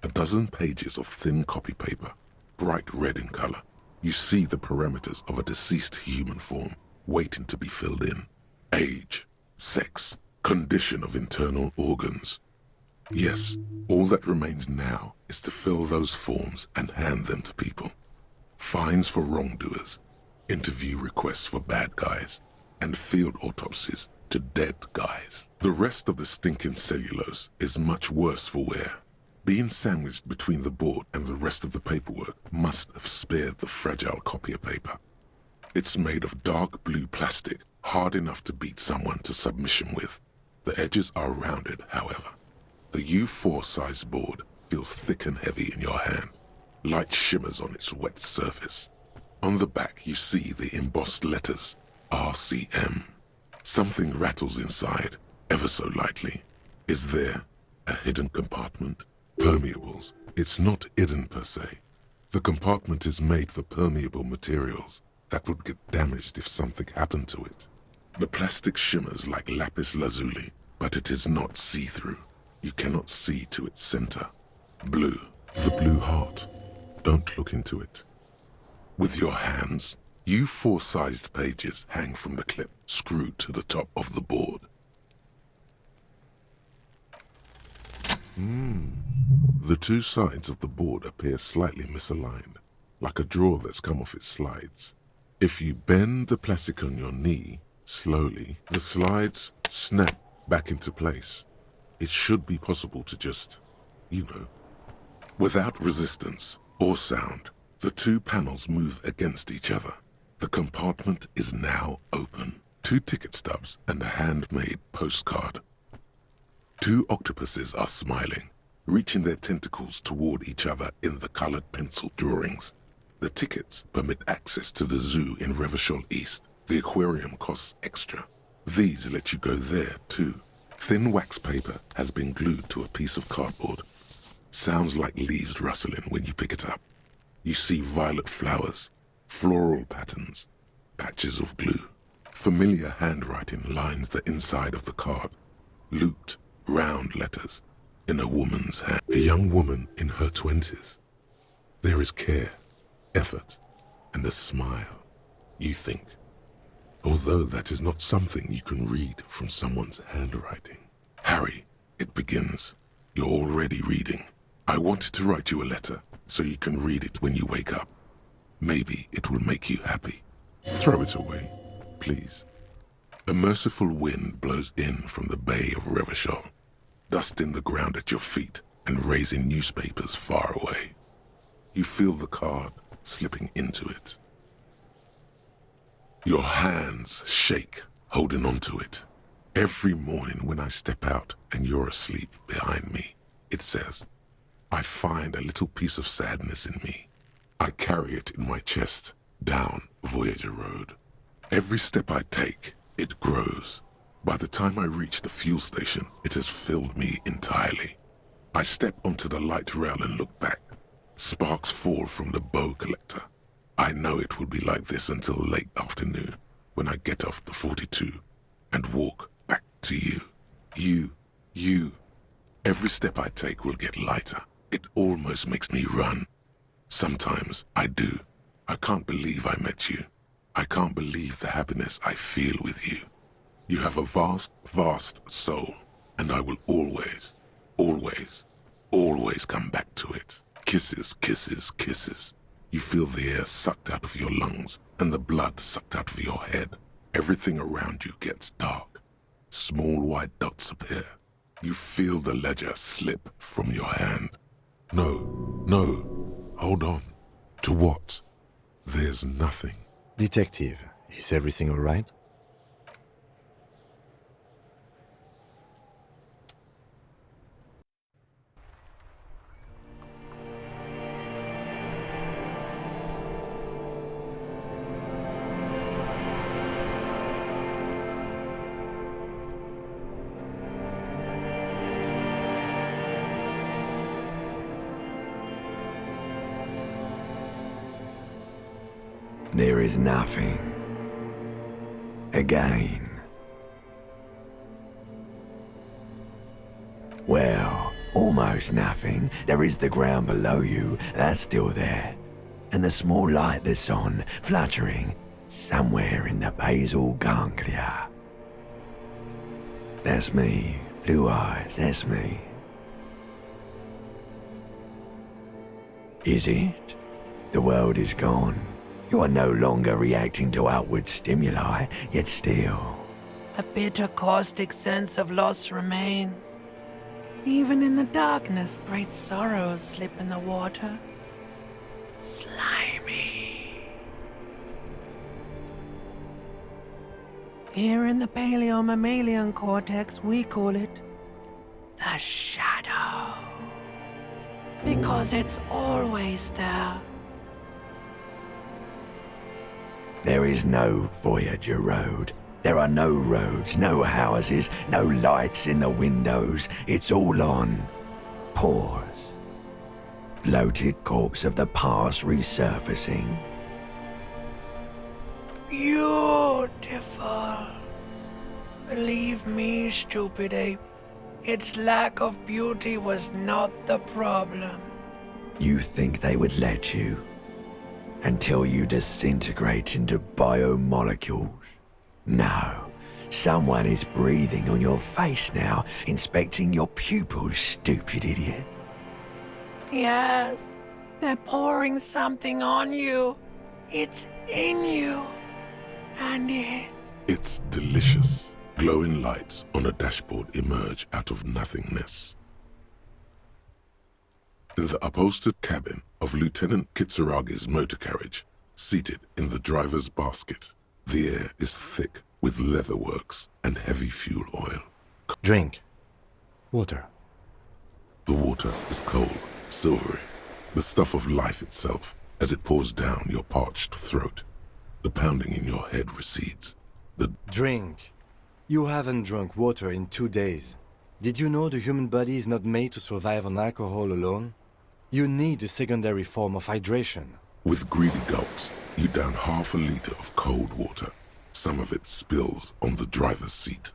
A dozen pages of thin copy paper, bright red in color. You see the parameters of a deceased human form waiting to be filled in. Age, sex, condition of internal organs. Yes, all that remains now is to fill those forms and hand them to people. Fines for wrongdoers, interview requests for bad guys, and field autopsies to dead guys. The rest of the stinking cellulose is much worse for wear. Being sandwiched between the board and the rest of the paperwork must have spared the fragile copier paper. It's made of dark blue plastic, hard enough to beat someone to submission with. The edges are rounded, however. The U4 size board feels thick and heavy in your hand. Light shimmers on its wet surface. On the back you see the embossed letters, RCM. Something rattles inside, ever so lightly. Is there a hidden compartment? Permeables. It's not hidden per se. The compartment is made for permeable materials that would get damaged if something happened to it. The plastic shimmers like lapis lazuli, but it is not see-through. You cannot see to its center. Blue. The blue heart. Don't look into it. With your hands, U4-sized pages hang from the clip screwed to the top of the board. The two sides of the board appear slightly misaligned, like a drawer that's come off its slides. If you bend the plastic on your knee, slowly, the slides snap back into place. It should be possible to just, without resistance or sound, the two panels move against each other. The compartment is now open. 2 ticket stubs and a handmade postcard. 2 octopuses are smiling, reaching their tentacles toward each other in the colored pencil drawings. The tickets permit access to the zoo in Revachol East. The aquarium costs extra. These let you go there too. Thin wax paper has been glued to a piece of cardboard. Sounds like leaves rustling when you pick it up. You see violet flowers, floral patterns, patches of glue. Familiar handwriting lines the inside of the card. Looped, round letters in a woman's hand. A young woman in her 20s. There is care, effort, and a smile, you think. Although that is not something you can read from someone's handwriting. Harry, it begins. You're already reading. I wanted to write you a letter so you can read it when you wake up. Maybe it will make you happy. Throw it away, please. A merciful wind blows in from the bay of Revachol, dusting the ground at your feet and raising newspapers far away. You feel the card slipping into it. Your hands shake, holding onto it. Every morning when I step out and you're asleep behind me, it says, I find a little piece of sadness in me. I carry it in my chest down Voyager Road. Every step I take, it grows. By the time I reach the fuel station, it has filled me entirely. I step onto the light rail and look back. Sparks fall from the bow collector. I know it will be like this until late afternoon, when I get off the 42 and walk back to you. You. Every step I take will get lighter. It almost makes me run. Sometimes I do. I can't believe I met you. I can't believe the happiness I feel with you. You have a vast, vast soul, and I will always, always, always come back to it. Kisses, kisses, kisses. You feel the air sucked out of your lungs and the blood sucked out of your head. Everything around you gets dark. Small white dots appear. You feel the ledger slip from your hand. No, hold on. To what? There's nothing. Detective, is everything all right? there is nothing. Again. Well, almost nothing. There is the ground below you, that's still there. And the small light that's on, fluttering, somewhere in the basal ganglia. That's me. Blue eyes, that's me. Is it? The world is gone. You are no longer reacting to outward stimuli, yet still. A bitter, caustic sense of loss remains. Even in the darkness, great sorrows slip in the water. Slimy. Here in the paleo-mammalian cortex, we call it the shadow. Because it's always there. There is no Voyager Road. There are no roads, no houses, no lights in the windows. It's all on pause. Bloated corpse of the past resurfacing. Beautiful. Believe me, stupid ape, its lack of beauty was not the problem. You think they would let you? Until you disintegrate into biomolecules? No. Someone is breathing on your face now, inspecting your pupils, stupid idiot. Yes, they're pouring something on you. It's in you. And It's delicious. Glowing lights on a dashboard emerge out of nothingness. In the upholstered cabin of Lieutenant Kitsuragi's motor carriage, seated in the driver's basket, the air is thick with leatherworks and heavy fuel oil. Drink. Water. The water is cold, silvery, the stuff of life itself as it pours down your parched throat. The pounding in your head recedes. Drink. You haven't drunk water in 2 days. Did you know the human body is not made to survive on alcohol alone? You need a secondary form of hydration. With greedy gulps, you down half a liter of cold water. Some of it spills on the driver's seat.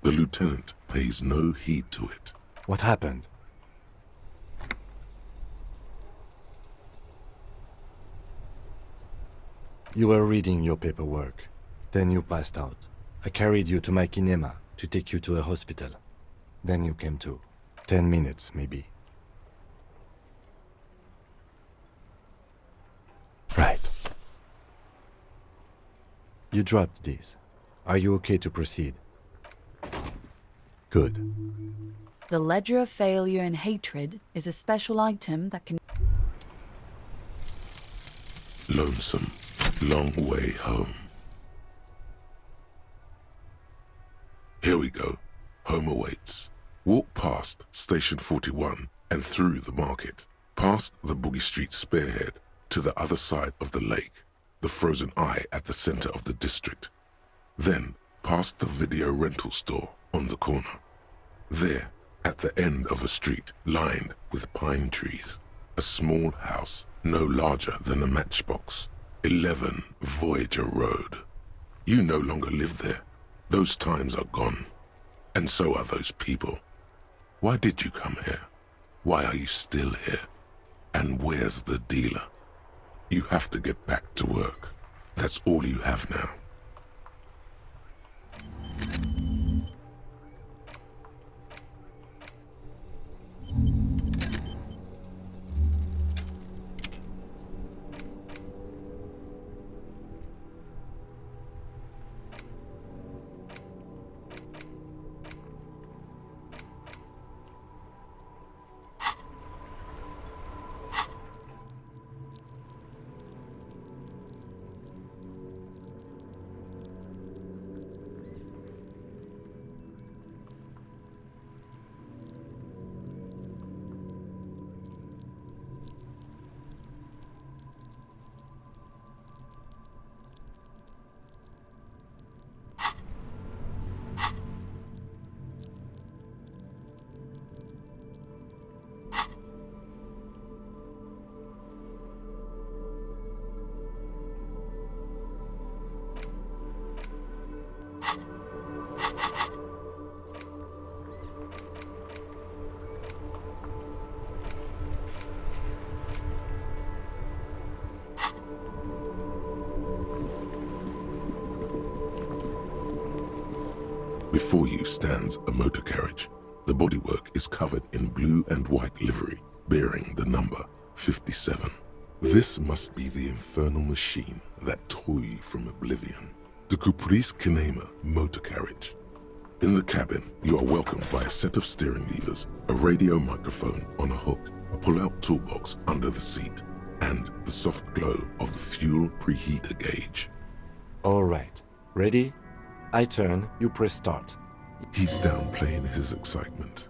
The lieutenant pays no heed to it. What happened? You were reading your paperwork. Then you passed out. I carried you to my kinema to take you to a hospital. Then you came to. 10 minutes, maybe. Right. You dropped these. Are you okay to proceed? Good. The Ledger of Failure and Hatred is a special item that can... Lonesome, long way home. Here we go. Home awaits. Walk past Station 41 and through the market, past the Boogie Street spearhead, to the other side of the lake, the frozen eye at the center of the district. Then, past the video rental store on the corner. There, at the end of a street lined with pine trees, a small house no larger than a matchbox. 11 Voyager Road. You no longer live there. Those times are gone. And so are those people. Why did you come here? Why are you still here? And where's the dealer? You have to get back to work. That's all you have now. Before you stands a motor carriage. The bodywork is covered in blue and white livery, bearing the number 57. This must be the infernal machine that tore you from oblivion. The Caprice Kinema motor carriage. In the cabin, you are welcomed by a set of steering levers, a radio microphone on a hook, a pull-out toolbox under the seat, and the soft glow of the fuel preheater gauge. All right. Ready? I turn, you press start. He's downplaying his excitement.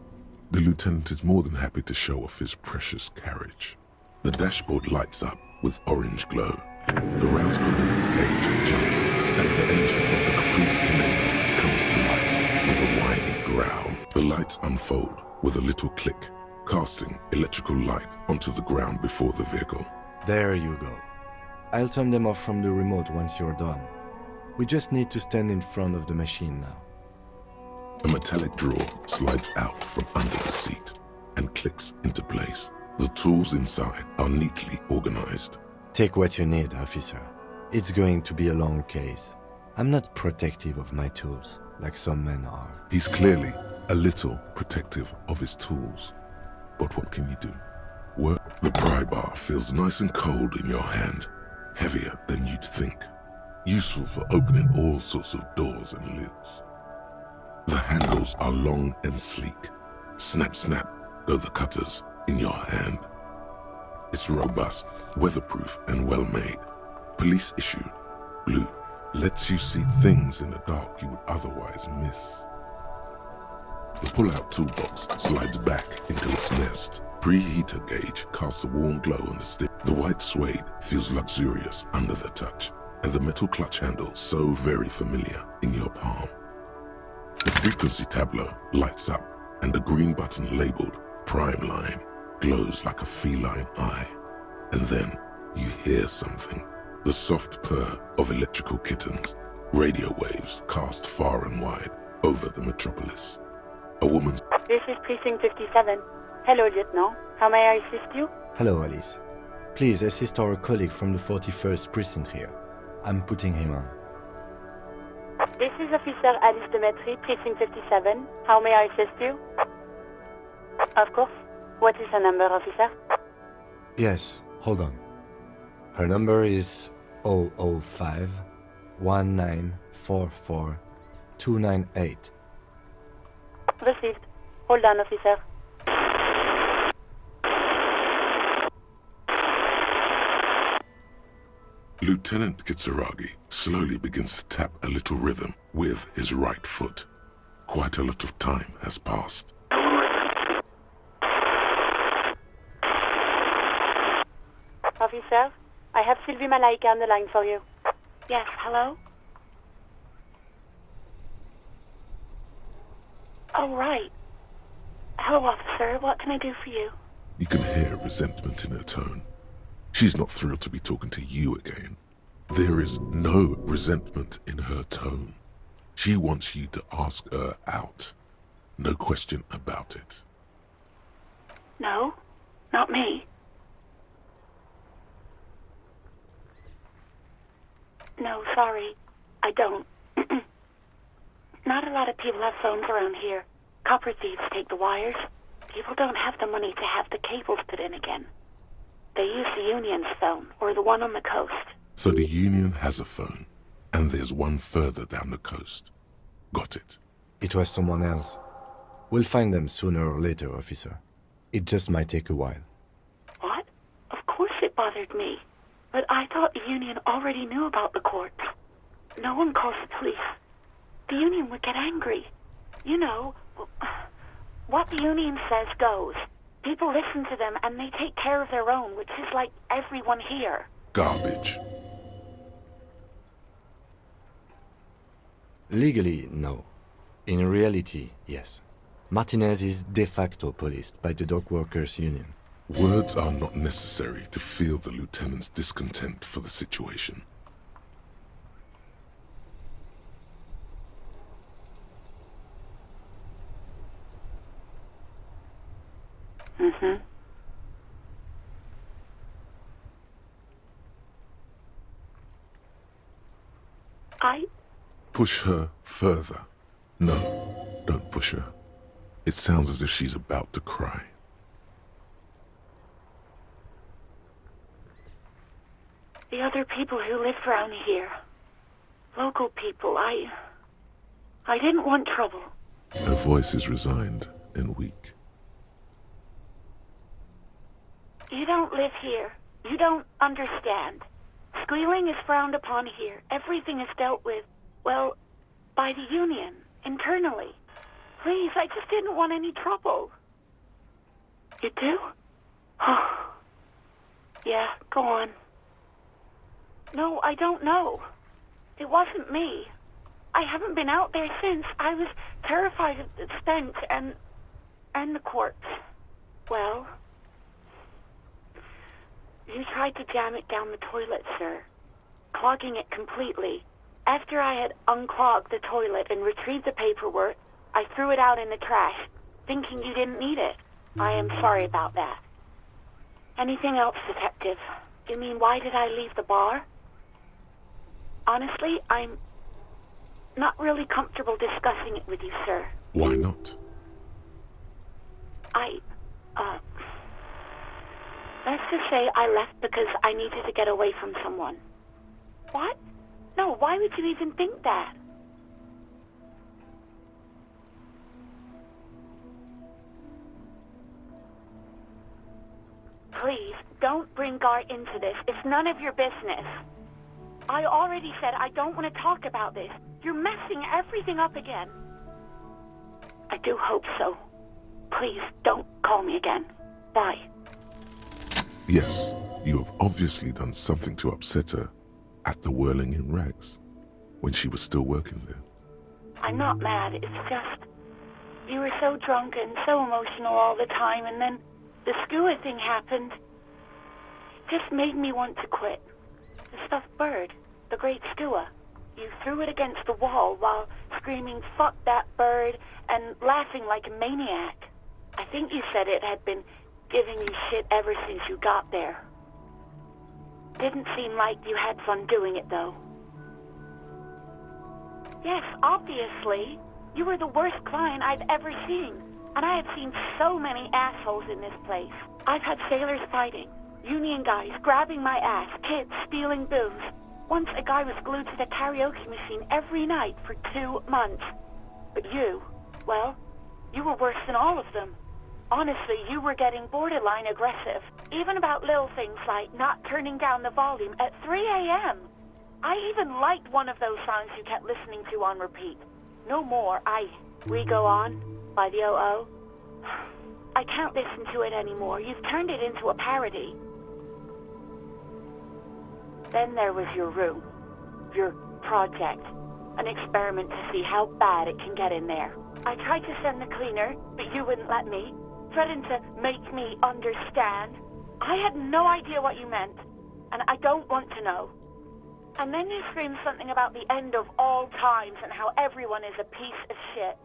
The lieutenant is more than happy to show off his precious carriage. The dashboard lights up with orange glow. The rounds per minute gauge jumps, and the engine of the Caprice Kinema comes to life with a whiny growl. The lights unfold with a little click, casting electrical light onto the ground before the vehicle. There you go. I'll turn them off from the remote once you're done. We just need to stand in front of the machine now. A metallic drawer slides out from under the seat and clicks into place. The tools inside are neatly organized. Take what you need, officer. It's going to be a long case. I'm not protective of my tools, like some men are. He's clearly a little protective of his tools. But what can you do? Work. The pry bar feels nice and cold in your hand, heavier than you'd think. Useful for opening all sorts of doors and lids. The handles are long and sleek. Snap, snap go the cutters in your hand. It's robust, weatherproof, and well-made. Police issue, blue, lets you see things in the dark you would otherwise miss. The pull-out toolbox slides back into its nest. Preheater gauge casts a warm glow on the stick. The white suede feels luxurious under the touch, and the metal clutch handle so very familiar in your palm. The frequency tableau lights up, and the green button labeled Prime Line glows like a feline eye. And then you hear something. The soft purr of electrical kittens. Radio waves cast far and wide over the metropolis. A woman's... This is Precinct 57. Hello, Lieutenant. How may I assist you? Hello, Alice. Please assist our colleague from the 41st Precinct here. I'm putting him on. This is Officer Alice Demetri, Precinct 57. How may I assist you? Of course. What is her number, officer? Yes, hold on. Her number is 005 1944 298. Received. Hold on, officer. Lieutenant Kitsuragi slowly begins to tap a little rhythm with his right foot. Quite a lot of time has passed. Officer, I have Sylvie Malaika on the line for you. Yes, hello? Oh, right. Hello, officer. What can I do for you? You can hear resentment in her tone. She's not thrilled to be talking to you again. There is no resentment in her tone. She wants you to ask her out. No question about it. No, not me. No, sorry. I don't. Not a lot of people have phones around here. Copper thieves take the wires. People don't have the money to have the cables put in again. They use the Union's phone, or the one on the coast. So the Union has a phone, and there's one further down the coast. Got it. It was someone else. We'll find them sooner or later, officer. It just might take a while. What? Of course it bothered me. But I thought the Union already knew about the courts. No one calls the police. The Union would get angry. You know, what the Union says goes. People listen to them and they take care of their own, which is like everyone here. Garbage. Legally, no. In reality, yes. Martinez is de facto policed by the Dock Workers Union. Words are not necessary to feel the lieutenant's discontent for the situation. Mm-hmm. Push her further. No, don't push her. It sounds as if she's about to cry. The other people who live around here. Local people. I didn't want trouble. Her voice is resigned and weak. You don't live here. You don't understand. Squealing is frowned upon here. Everything is dealt with, well, by the union, internally. Please, I just didn't want any trouble. You do? Oh. Yeah, go on. No, I don't know. It wasn't me. I haven't been out there since. I was terrified of the stench and the corpse. Well, you tried to jam it down the toilet, sir, clogging it completely. After I had unclogged the toilet and retrieved the paperwork, I threw it out in the trash, thinking you didn't need it. I am sorry about that. Anything else, Detective? You mean, why did I leave the bar? Honestly, I'm not really comfortable discussing it with you, sir. Why not? Let's just say I left because I needed to get away from someone. What? No, why would you even think that? Please, don't bring Gar into this. It's none of your business. I already said I don't want to talk about this. You're messing everything up again. I do hope so. Please, don't call me again. Bye. Yes, you have obviously done something to upset her at the Whirling in Rags, when she was still working there. I'm not mad, it's just... You were so drunk and so emotional all the time, and then the skua thing happened. It just made me want to quit. The stuffed bird, the great skua. You threw it against the wall while screaming, "Fuck that bird," and laughing like a maniac. I think you said it had been giving you shit ever since you got there. Didn't seem like you had fun doing it, though. Yes, obviously. You were the worst client I've ever seen. And I have seen so many assholes in this place. I've had sailors fighting, union guys grabbing my ass, kids stealing booze. Once a guy was glued to the karaoke machine every night for 2 months. But you, well, you were worse than all of them. Honestly, you were getting borderline aggressive. Even about little things like not turning down the volume at 3 a.m. I even liked one of those songs you kept listening to on repeat. No more. We Go On by the O.O. I can't listen to it anymore. You've turned it into a parody. Then there was your room. Your project. An experiment to see how bad it can get in there. I tried to send the cleaner, but you wouldn't let me. Threatened to make me understand. I had no idea what you meant, and I don't want to know. And then you screamed something about the end of all times and how everyone is a piece of shit.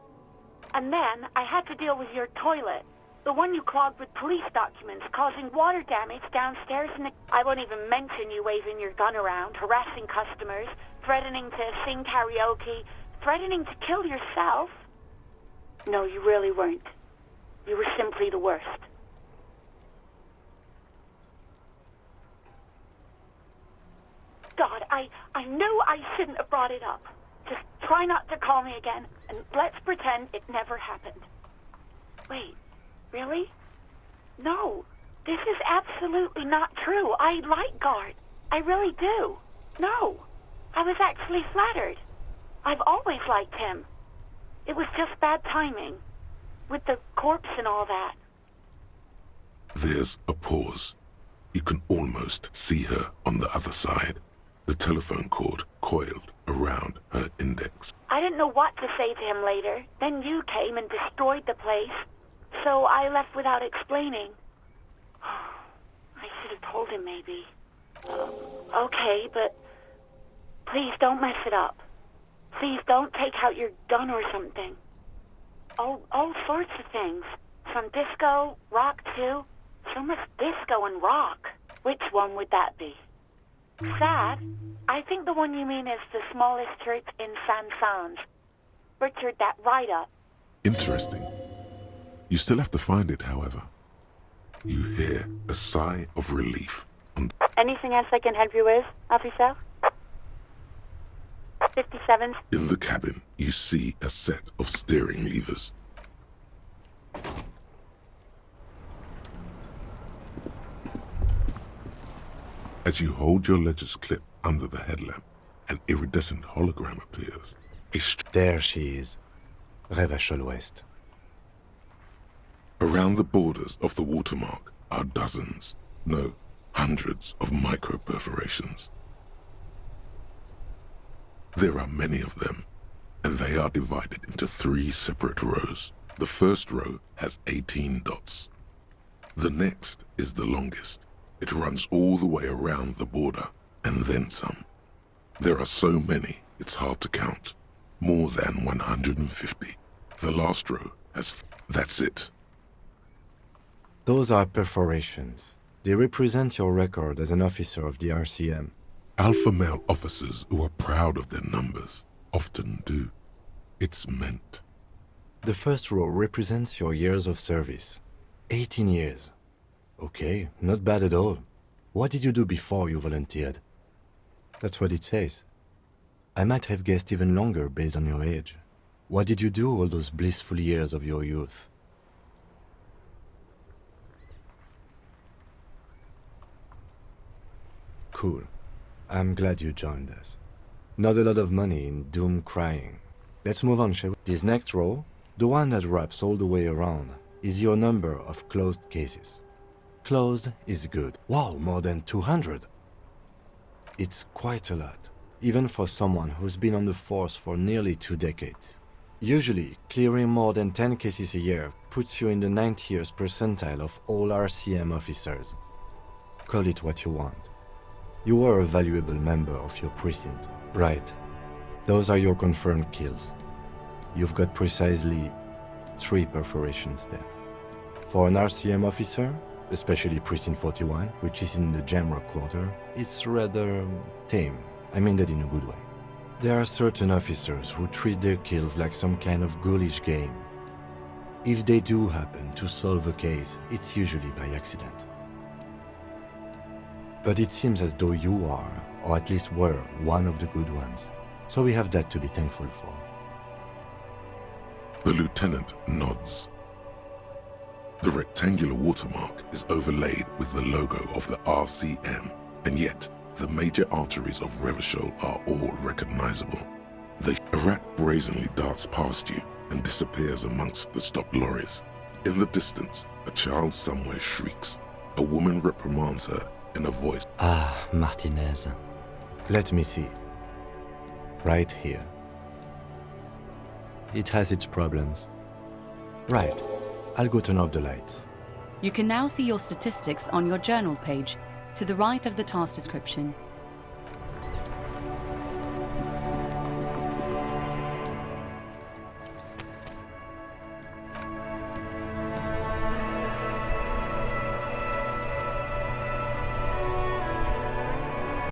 And then I had to deal with your toilet, the one you clogged with police documents, causing water damage downstairs in the... I won't even mention you waving your gun around, harassing customers, threatening to sing karaoke, threatening to kill yourself. No, you really weren't. You were simply the worst. God, I knew I shouldn't have brought it up. Just try not to call me again, and let's pretend it never happened. Wait, really? No, this is absolutely not true. I like Gard. I really do. No, I was actually flattered. I've always liked him. It was just bad timing, with the corpse and all that. There's a pause. You can almost see her on the other side. The telephone cord coiled around her index. I didn't know what to say to him later. Then you came and destroyed the place. So I left without explaining. I should have told him, maybe. Okay, but please don't mess it up. Please don't take out your gun or something. All sorts of things. Some disco, rock too. So much disco and rock. Which one would that be? Sad? I think the one you mean is the smallest church in San Sans. butchered that write-up. Interesting. You still have to find it, however. You hear a sigh of relief. Anything else I can help you with, officer? 57. In the cabin, you see a set of steering levers. As you hold your ledger's clip under the headlamp, an iridescent hologram appears. There she is. Revachol West. Around the borders of the watermark are dozens, no, hundreds of micro-perforations. There are many of them, and they are divided into 3 separate rows. The first row has 18 dots. The next is the longest. It runs all the way around the border, and then some. There are so many, it's hard to count. More than 150. The last row has... That's it. Those are perforations. They represent your record as an officer of the RCM. Alpha male officers who are proud of their numbers often do. It's meant. The first row represents your years of service. 18 years. Okay, not bad at all. What did you do before you volunteered? That's what it says. I might have guessed even longer based on your age. What did you do all those blissful years of your youth? Cool. I'm glad you joined us. Not a lot of money in doom crying. Let's move on, shall we? This next row, the one that wraps all the way around, is your number of closed cases. Closed is good. Wow, more than 200. It's quite a lot, even for someone who's been on the force for nearly 2 decades. Usually, clearing more than 10 cases a year puts you in the 90th percentile of all RCM officers. Call it what you want. You were a valuable member of your precinct. Right. Those are your confirmed kills. You've got precisely 3 perforations there. For an RCM officer, especially Precinct 41, which is in the Jamrock quarter, it's rather tame. I mean that in a good way. There are certain officers who treat their kills like some kind of ghoulish game. If they do happen to solve a case, it's usually by accident. But it seems as though you are, or at least were, one of the good ones. So we have that to be thankful for. The lieutenant nods. The rectangular watermark is overlaid with the logo of the RCM, and yet the major arteries of Revachol are all recognizable. A rat brazenly darts past you and disappears amongst the stopped lorries. In the distance, a child somewhere shrieks. A woman reprimands her in a voice. Ah, Martinez. Let me see. Right here. It has its problems. Right. I'll go turn off the lights. You can now see your statistics on your journal page, to the right of the task description.